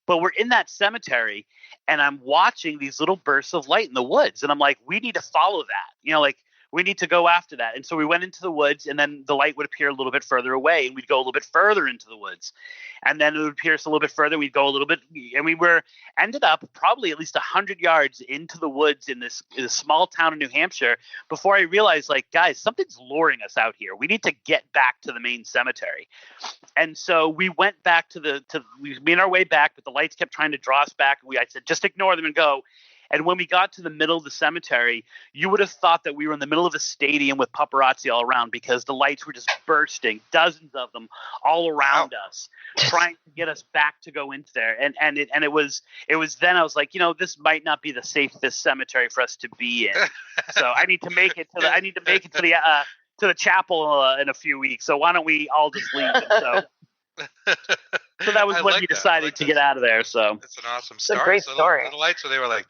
But we're in that cemetery, and I'm watching these little bursts of light in the woods. And I'm like, we need to follow that. We need to go after that. And so we went into the woods, and then the light would appear a little bit further away, and we'd go a little bit further into the woods. And then it would appear a little bit further, we'd go a little bit, and we ended up probably at least 100 yards into the woods in this small town in New Hampshire before I realized, like, guys, something's luring us out here. We need to get back to the main cemetery. And so we went back we made our way back, but the lights kept trying to draw us back. I said, just ignore them and go. And when we got to the middle of the cemetery, you would have thought that we were in the middle of a stadium with paparazzi all around because the lights were just bursting, dozens of them all around us, trying to get us back to go into there. And it was then I was like, this might not be the safest cemetery for us to be in. So I need to make it to the chapel in a few weeks. So why don't we all just leave? So that was when we decided to get out of there. So it's an awesome start. It's a great story. The lights, so they were like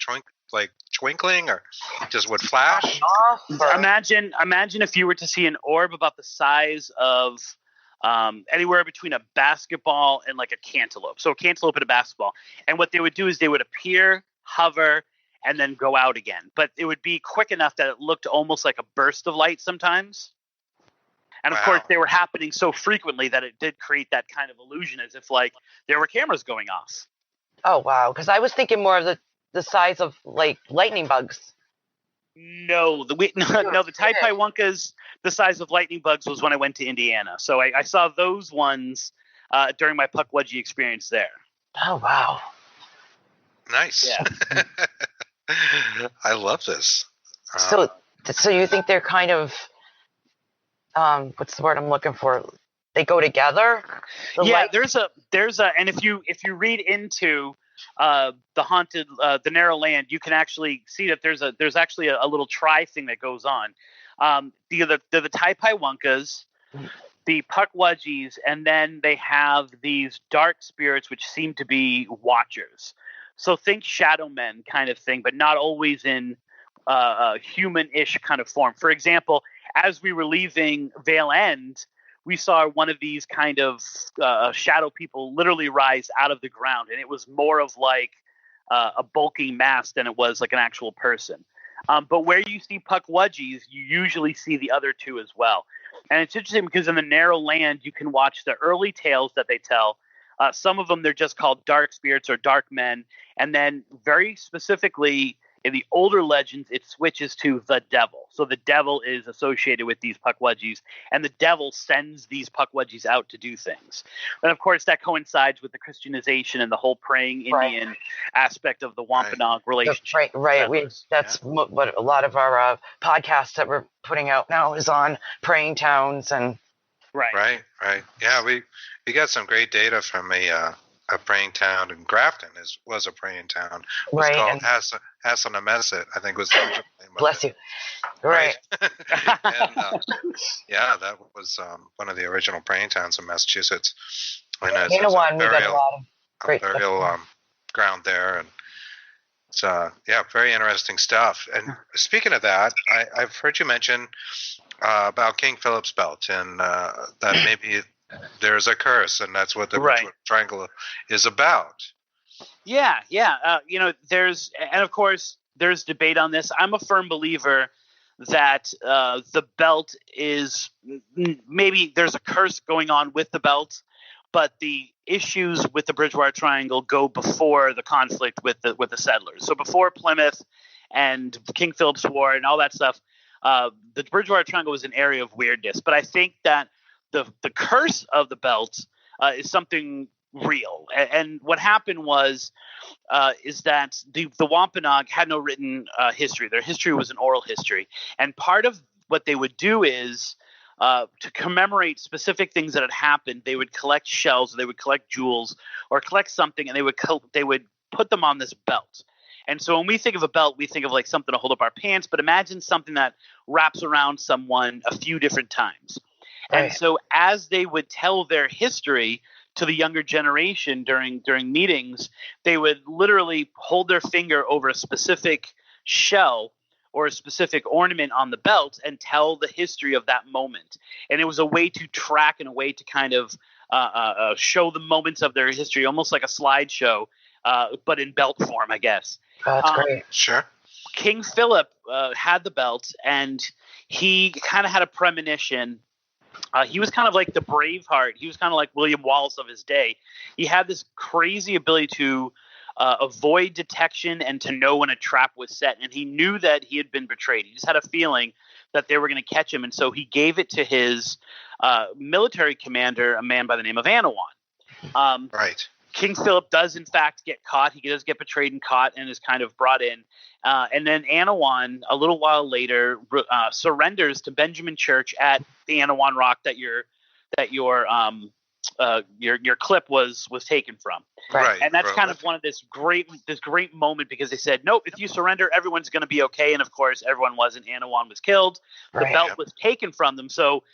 twinkling, or just would flash. Imagine if you were to see an orb about the size of anywhere between a basketball and like a cantaloupe. So a cantaloupe and a basketball. And what they would do is they would appear, hover, and then go out again. But it would be quick enough that it looked almost like a burst of light sometimes. And of course, they were happening so frequently that it did create that kind of illusion as if like there were cameras going off. Oh, wow. Because I was thinking more of the size of like lightning bugs. No, the Tai-Pai-Wunkas, the size of lightning bugs was when I went to Indiana. So I saw those ones during my Puckwudgie experience there. Oh, wow. Nice. Yeah. I love this. So you think they're kind of, what's the word I'm looking for? They go together? There's a, and if you read into the narrow land, you can actually see that there's actually a little tri thing that goes on. The Tai-Pai-Wunkas, the Puckwudgies, and then they have these dark spirits which seem to be watchers. So think shadow men kind of thing, but not always in a human-ish kind of form. For example, as we were leaving Vale End, we saw one of these kind of shadow people literally rise out of the ground, and it was more of like a bulking mass than it was like an actual person. But where you see Puckwudgies, you usually see the other two as well. And it's interesting because in the narrow land, you can watch the early tales that they tell. Some of them, they're just called dark spirits or dark men. And then very specifically in the older legends, it switches to the devil. So the devil is associated with these Puckwudgies, and the devil sends these Puckwudgies out to do things. And of course, that coincides with the Christianization and the whole praying Indian aspect of the Wampanoag relationship. Right. That's what a lot of our podcasts that we're putting out now is on praying towns and. Right. Yeah, we got some great data from a praying town in Grafton. Was a praying town. It was called Hassanamesset, I think was the original name. Bless you. Right. And that was one of the original praying towns in Massachusetts. And it's a burial ground there, and it's very interesting stuff. And speaking of that, I've heard you mention about King Phillip's belt, and that maybe there's a curse, and that's what the Bridgewater Triangle is about. Yeah. There's debate on this. I'm a firm believer that the belt is maybe there's a curse going on with the belt, but the issues with the Bridgewater Triangle go before the conflict with the settlers. So before Plymouth and King Philip's War and all that stuff, the Bridgewater Triangle was an area of weirdness. But I think that the curse of the belt is something real. And what happened is that the Wampanoag had no written history. Their history was an oral history. And part of what they would do is to commemorate specific things that had happened, they would collect shells, or they would collect jewels, or collect something, and they would put them on this belt. And so when we think of a belt, we think of like something to hold up our pants, but imagine something that wraps around someone a few different times. Right. And so as they would tell their history to the younger generation during meetings, they would literally hold their finger over a specific shell or a specific ornament on the belt and tell the history of that moment. And it was a way to track and a way to kind of show the moments of their history, almost like a slideshow, but in belt form, I guess. Oh, that's great. Sure. King Philip had the belt, and he kind of had a premonition. He was kind of like the Braveheart. He was kind of like William Wallace of his day. He had this crazy ability to avoid detection and to know when a trap was set. And he knew that he had been betrayed. He just had a feeling that they were going to catch him. And so he gave it to his military commander, a man by the name of Anawan. Right. King Philip does, in fact, get caught. He does get betrayed and caught and is kind of brought in. And then Anawan, a little while later, surrenders to Benjamin Church at the Anawan Rock that your clip was taken from. Right. And that's kind of one of this great moment, because they said, nope, if you surrender, everyone's going to be okay. And of course, everyone wasn't. Anawan was killed. The belt was taken from them. So,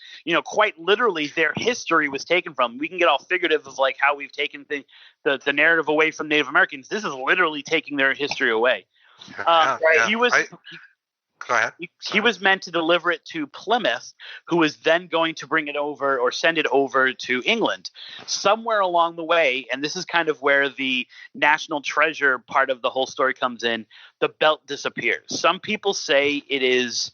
quite literally, their history was taken from them. We can get all figurative of like how we've taken the narrative away from Native Americans. This is literally taking their history away. Go ahead. He was meant to deliver it to Plymouth, who was then going to bring it over or send it over to England. Somewhere along the way, and this is kind of where the national treasure part of the whole story comes in, the belt disappears. Some people say it is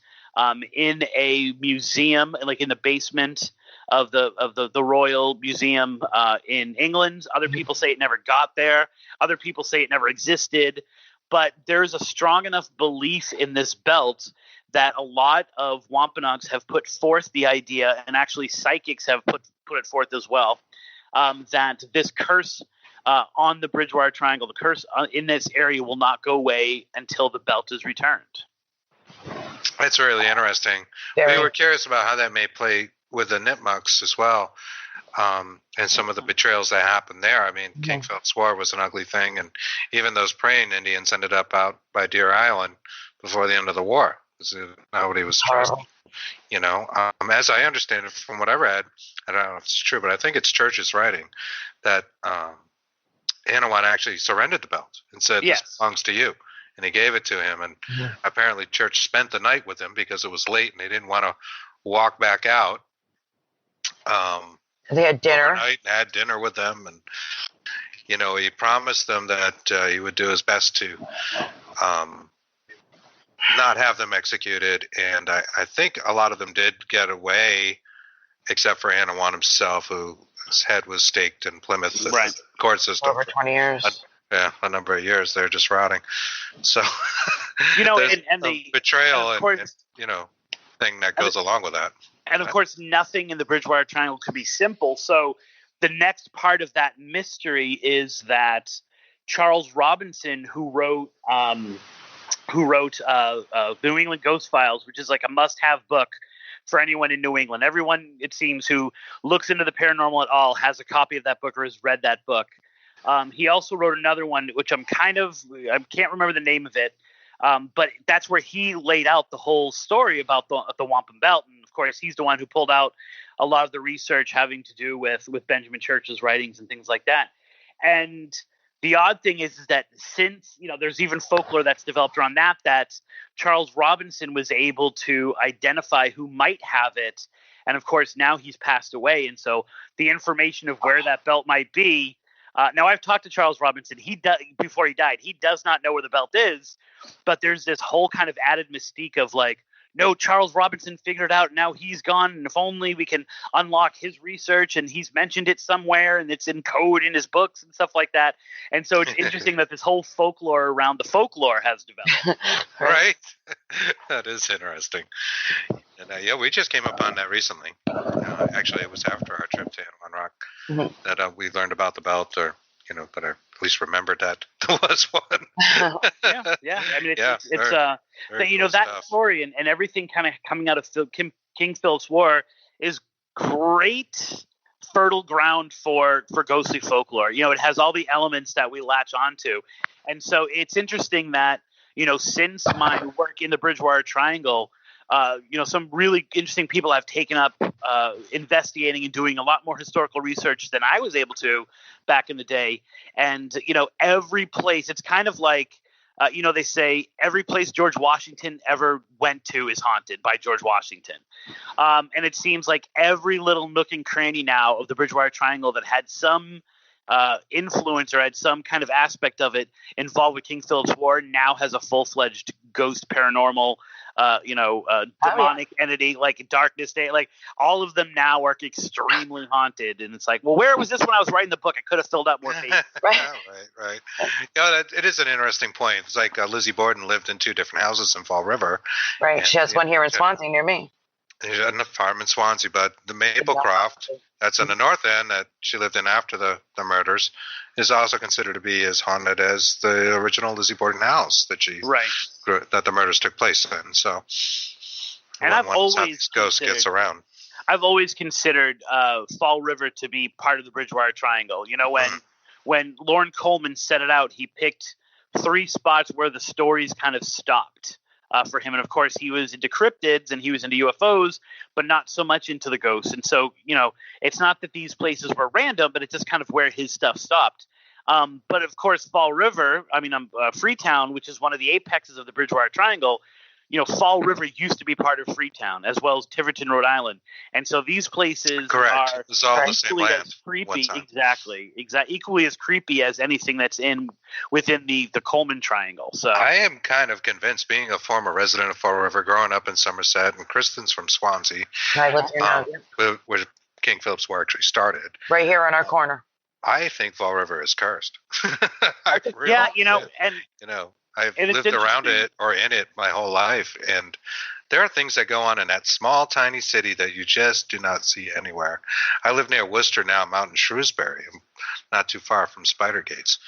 in a museum, like in the basement of the Royal Museum in England. Other people say it never got there. Other people say it never existed. But there's a strong enough belief in this belt that a lot of Wampanoags have put forth the idea, and actually psychics have put it forth as well, that this curse on the Bridgewater Triangle, the curse in this area, will not go away until the belt is returned. That's really interesting. We were curious about how that may play with the Nipmucs as well. And some of the betrayals that happened there. I mean, King Philip's War was an ugly thing, and even those praying Indians ended up out by Deer Island before the end of the war. Nobody was trusted. As I understand it from what I read, I don't know if it's true, but I think it's Church's writing that Anawan actually surrendered the belt and said, "This belongs to you," and he gave it to him. And apparently, Church spent the night with him because it was late and they didn't want to walk back out. They had dinner. Had dinner with them, and he promised them that he would do his best to not have them executed. And I think a lot of them did get away except for Anawan himself, whose head was staked in Plymouth, the court system. Over 20 years. A number of years. They're just rotting. So, and the betrayal and thing that goes along with that. And of course, nothing in the Bridgewater Triangle could be simple. So the next part of that mystery is that Charles Robinson, who wrote New England Ghost Files, which is like a must-have book for anyone in New England. Everyone, it seems, who looks into the paranormal at all has a copy of that book or has read that book. He also wrote another one, which I can't remember the name of it, but that's where he laid out the whole story about the Wampum Belt. And of course, he's the one who pulled out a lot of the research having to do with Benjamin Church's writings and things like that. And the odd thing is that since, there's even folklore that's developed around that Charles Robinson was able to identify who might have it. And of course, now he's passed away. And so the information of where that belt might be, now I've talked to Charles Robinson. Before he died, he does not know where the belt is, but there's this whole kind of added mystique of like, no, Charles Robinson figured it out. Now he's gone. And if only we can unlock his research, and he's mentioned it somewhere and it's in code in his books and stuff like that. And so it's interesting that this whole folklore around the folklore has developed. Right. That is interesting. And we just came upon that recently. Actually, it was after our trip to Anawan Rock that we learned about the belt, or but I at least remembered that there was one. yeah. I mean, it's very cool that stuff. Story and everything kind of coming out of King Philip's War is great fertile ground for ghostly folklore. It has all the elements that we latch onto, and so it's interesting that since my work in the Bridgewater Triangle. Some really interesting people have taken up investigating and doing a lot more historical research than I was able to back in the day. And, every place, it's kind of like, they say every place George Washington ever went to is haunted by George Washington. And it seems like every little nook and cranny now of the Bridgewater Triangle that had some influence or had some kind of aspect of it involved with King Philip's War now has a full-fledged ghost paranormal demonic entity, like Darkness Day, like all of them now are extremely haunted. And it's like, well, where was this when I was writing the book? I could have filled out more pages. Right. It is an interesting point. It's like Lizzie Borden lived in 2 different houses in Fall River. Right. She has one here in Swansea near me. An apartment in Swansea, but the Maplecroft, that's in the north end that she lived in after the murders, is also considered to be as haunted as the original Lizzie Borden house that that the murders took place in. So, and I've always ghost gets around. I've always considered Fall River to be part of the Bridgewater Triangle. When Lorne Coleman set it out, he picked 3 spots where the stories kind of stopped. For him. And of course, he was into cryptids and he was into UFOs, but not so much into the ghosts. And so, it's not that these places were random, but it's just kind of where his stuff stopped. But of course, Fall River, Freetown, which is one of the apexes of the Bridgewater Triangle, Fall River used to be part of Freetown as well as Tiverton, Rhode Island. And so these places are equally as creepy. Exactly. Equally as creepy as anything that's within the Coleman Triangle. So I am kind of convinced, being a former resident of Fall River, growing up in Somerset, and Kristen's from Swansea, where King Philip's War actually started. Right here on our corner. I think Fall River is cursed. I've lived around it or in it my whole life, and there are things that go on in that small, tiny city that you just do not see anywhere. I live near Worcester now. I'm out in Shrewsbury. I'm not too far from Spider Gates.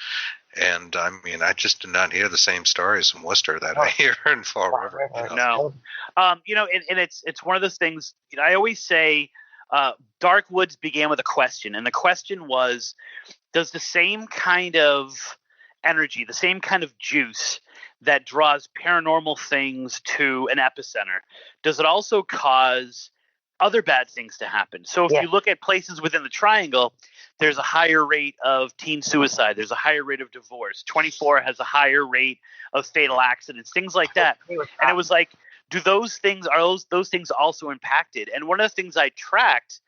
And, I just do not hear the same stories in Worcester that I hear in Fall River. No. And it's one of those things, I always say Dark Woods began with a question, and the question was, does the same kind of energy, the same kind of juice that draws paranormal things to an epicenter, does it also cause other bad things to happen? So if you look at places within the triangle, there's a higher rate of teen suicide. There's a higher rate of divorce. 24 has a higher rate of fatal accidents, things like that. And it was like, are those things also impacted? And one of the things I tracked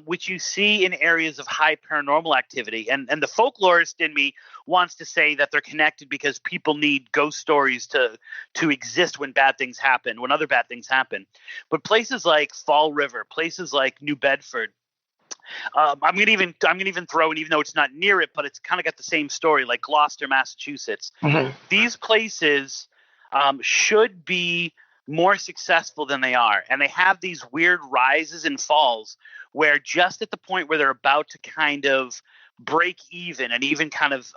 which you see in areas of high paranormal activity. And the folklorist in me wants to say that they're connected because people need ghost stories to exist when bad things happen, when other bad things happen. But places like Fall River, places like New Bedford, I'm gonna even throw in, even though it's not near it, but it's kind of got the same story, like Gloucester, Massachusetts. Mm-hmm. These places should be more successful than they are, and they have these weird rises and falls where just at the point where they're about to kind of break even and even kind of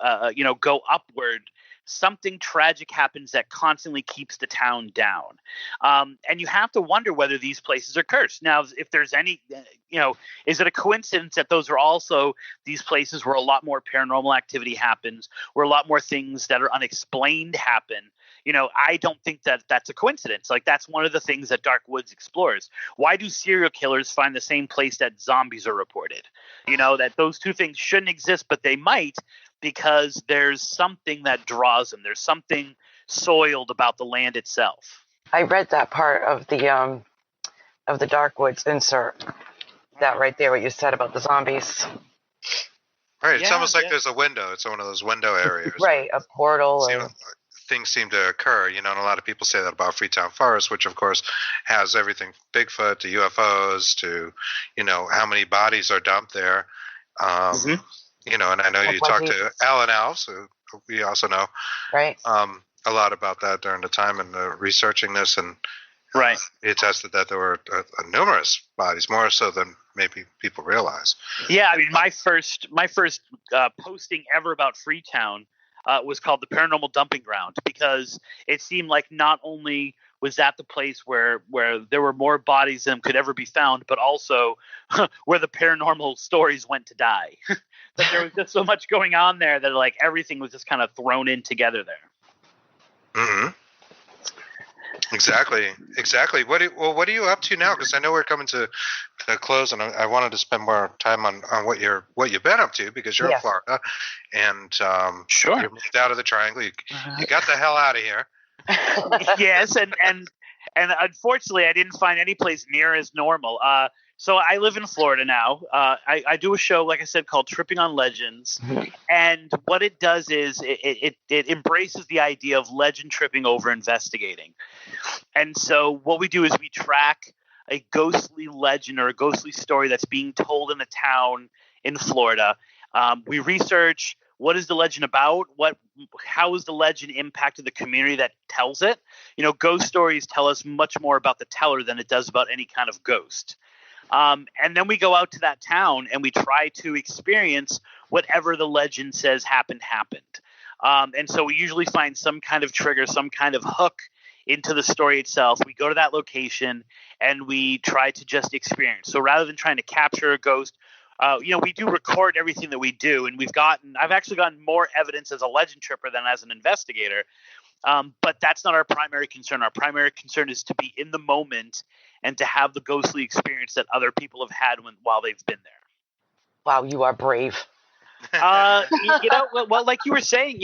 go upward, something tragic happens that constantly keeps the town down. And you have to wonder whether these places are cursed. Now, if there's any, is it a coincidence that those are also these places where a lot more paranormal activity happens, where a lot more things that are unexplained happen? I don't think that that's a coincidence. Like, that's one of the things that Dark Woods explores. Why do serial killers find the same place that zombies are reported? That those two things shouldn't exist, but they might, because there's something that draws them. There's something soiled about the land itself. I read that part of the Dark Woods insert. That right there, what you said about the zombies. Right. It's almost like there's a window. It's one of those window areas. Right. A portal. Things seem to occur, and a lot of people say that about Freetown Forest, which of course has everything from Bigfoot to UFOs to, how many bodies are dumped there. And I know you talked to Alan Alves, who we also know, right, a lot about that during the time and researching this, and right, he attested that there were numerous bodies, more so than maybe people realize. Yeah, I mean, my first posting ever about Freetown was called the Paranormal Dumping Ground, because it seemed like not only was that the place where there were more bodies than could ever be found, but also where the paranormal stories went to die. That there was just so much going on there that like everything was just kind of thrown in together there. Mm-hmm. Exactly. What are you up to now? Because I know we're coming to a close, and I wanted to spend more time on what you've been up to, because you're in Florida, and sure, you moved out of the Triangle. You got the hell out of here. Yes, and unfortunately, I didn't find any place near as normal. So I live in Florida now. I do a show, like I said, called Tripping on Legends. And what it does is it embraces the idea of legend tripping over investigating. And so what we do is we track a ghostly legend or a ghostly story that's being told in a town in Florida. We research, what is the legend about? How is the legend impacted the community that tells it? Ghost stories tell us much more about the teller than it does about any kind of ghost. And then we go out to that town and we try to experience whatever the legend says happened. And so we usually find some kind of trigger, some kind of hook into the story itself. We go to that location and we try to just experience. So rather than trying to capture a ghost, we do record everything that we do, and I've actually gotten more evidence as a legend tripper than as an investigator. But that's not our primary concern. Our primary concern is to be in the moment and to have the ghostly experience that other people have had while they've been there. Wow, you are brave. Well, like you were saying,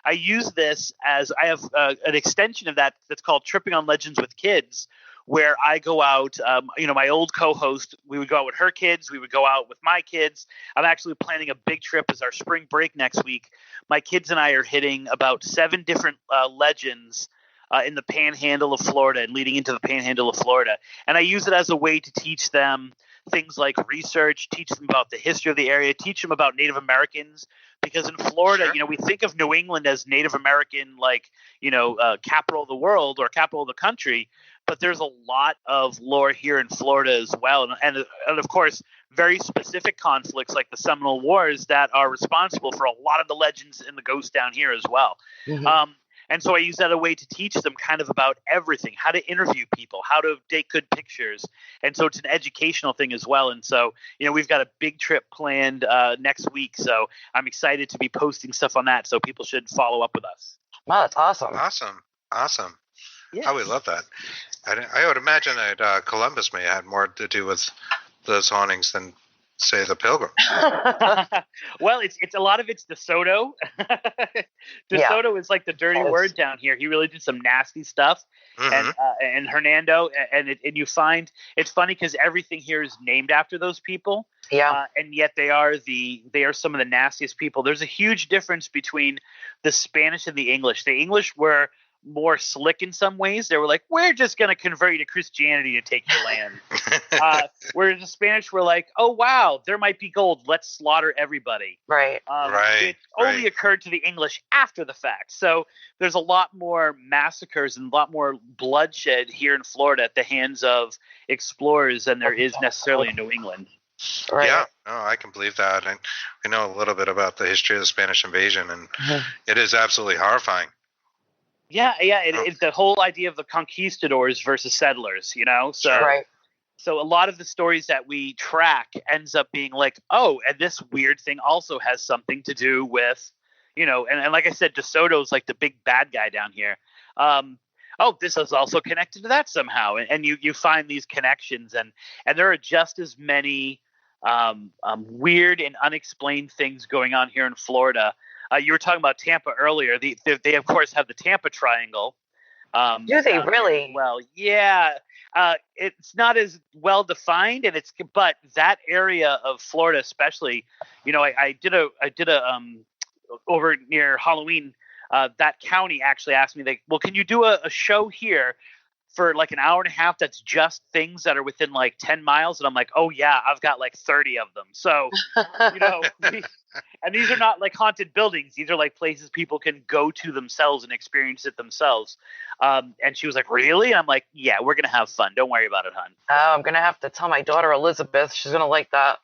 I use this as I have an extension of that's called Tripping on Legends with Kids, where I go out, my old co-host, we would go out with her kids. We would go out with my kids. I'm actually planning a big trip as our spring break next week. My kids and I are hitting about 7 different legends in the panhandle of Florida and leading into the panhandle of Florida. And I use it as a way to teach them things like research, teach them about the history of the area, teach them about Native Americans. Because in Florida, we think of New England as Native American, capital of the world or capital of the country. But there's a lot of lore here in Florida as well. And of course, very specific conflicts like the Seminole Wars that are responsible for a lot of the legends and the ghosts down here as well. Mm-hmm. And so I use that as a way to teach them kind of about everything, how to interview people, how to take good pictures. And so it's an educational thing as well. And so, we've got a big trip planned next week. So I'm excited to be posting stuff on that. So people should follow up with us. Wow, that's awesome. Awesome. Yes. I would love that. I would imagine that Columbus may have had more to do with those hauntings than say the Pilgrim. Well, it's a lot of it's DeSoto. DeSoto is like the dirty word down here. He really did some nasty stuff. And Hernando, and you find it's funny because everything here is named after those people. Yeah. And yet they are some of the nastiest people. There's a huge difference between the Spanish and the English. The English were more slick in some ways. They were like, we're just going to convert you to Christianity to take your land. Whereas the Spanish were like, oh, wow, there might be gold. Let's slaughter everybody. Right. It only occurred to the English after the fact. So there's a lot more massacres and a lot more bloodshed here in Florida at the hands of explorers than there is necessarily in New England. Right. Yeah, no, I can believe that. And we know a little bit about the history of the Spanish invasion, and it is absolutely horrifying. Yeah, it's the whole idea of the conquistadors versus settlers, So a lot of the stories that we track ends up being like, oh, and this weird thing also has something to do with, and like I said, DeSoto's like the big bad guy down here. This is also connected to that somehow. And you find these connections, and there are just as many weird and unexplained things going on here in Florida. You were talking about Tampa earlier. They of course have the Tampa Triangle. Do they really? Well, yeah. It's not as well defined, but that area of Florida, especially, I did a over near Halloween. That county actually asked me, well, can you do a show here for like an hour and a half that's just things that are within like 10 miles? And I'm like, oh yeah, I've got like 30 of them. So, and these are not like haunted buildings. These are like places people can go to themselves and experience it themselves. And she was like, really? And I'm like, yeah, we're going to have fun. Don't worry about it, hon. Oh, I'm going to have to tell my daughter, Elizabeth. She's going to like that.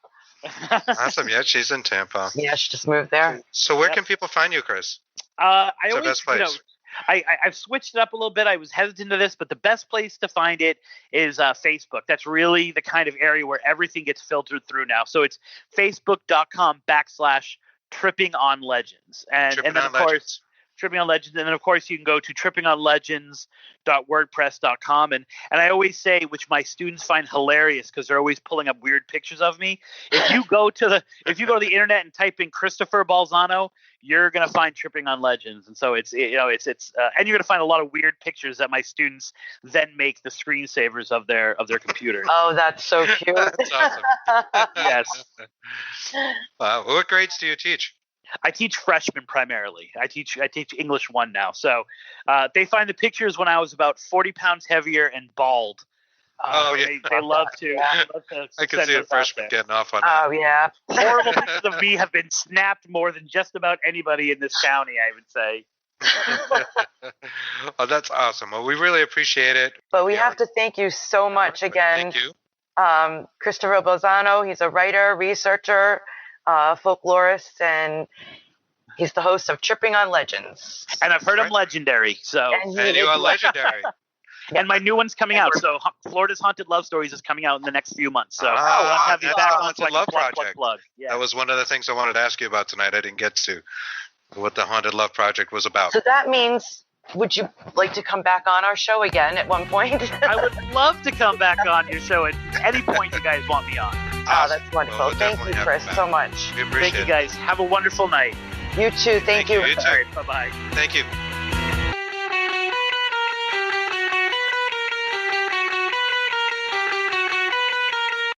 Awesome. Yeah, she's in Tampa. Yeah, she just moved there. So where can people find you, Chris? What's the best place? I've switched it up a little bit. I was hesitant to this, but the best place to find it is Facebook. That's really the kind of area where everything gets filtered through now. So it's facebook.com/trippingonlegends. And then, of course, Tripping on Legends. And then, of course, you can go to trippingonlegends.wordpress.com. And I always say, which my students find hilarious because they're always pulling up weird pictures of me. If you go to the internet and type in Christopher Balzano, you're going to find Tripping on Legends. And so it's and you're going to find a lot of weird pictures that my students then make the screensavers of their computers. Oh, that's so cute. That's awesome. Yes. What grades do you teach? I teach freshmen primarily. I teach English 1 now. So they find the pictures when I was about 40 pounds heavier and bald. They love to. I can see a freshman getting off on that. Oh yeah. Horrible pictures of me have been snapped more than just about anybody in this county, I would say. Oh, that's awesome. Well, we really appreciate it. But we have to thank you so much again. Thank you. Christopher Balzano, he's a writer, researcher, folklorist, and he's the host of Tripping on Legends. And I've heard him legendary. So and you are legendary. And my new one's coming out. So Florida's Haunted Love Stories is coming out in the next few months. So I'll have you back on Haunted Love Project. Plug. Yeah. That was one of the things I wanted to ask you about tonight. I didn't get to what the Haunted Love Project was about. So that means, would you like to come back on our show again at one point? I would love to come back on your show at any point you guys want me on. Oh, that's wonderful. Well, Thank you, Chris, so much. We appreciate Thank you, guys. Have a wonderful night. You too. Thank you. You too. All right, bye-bye. Thank you.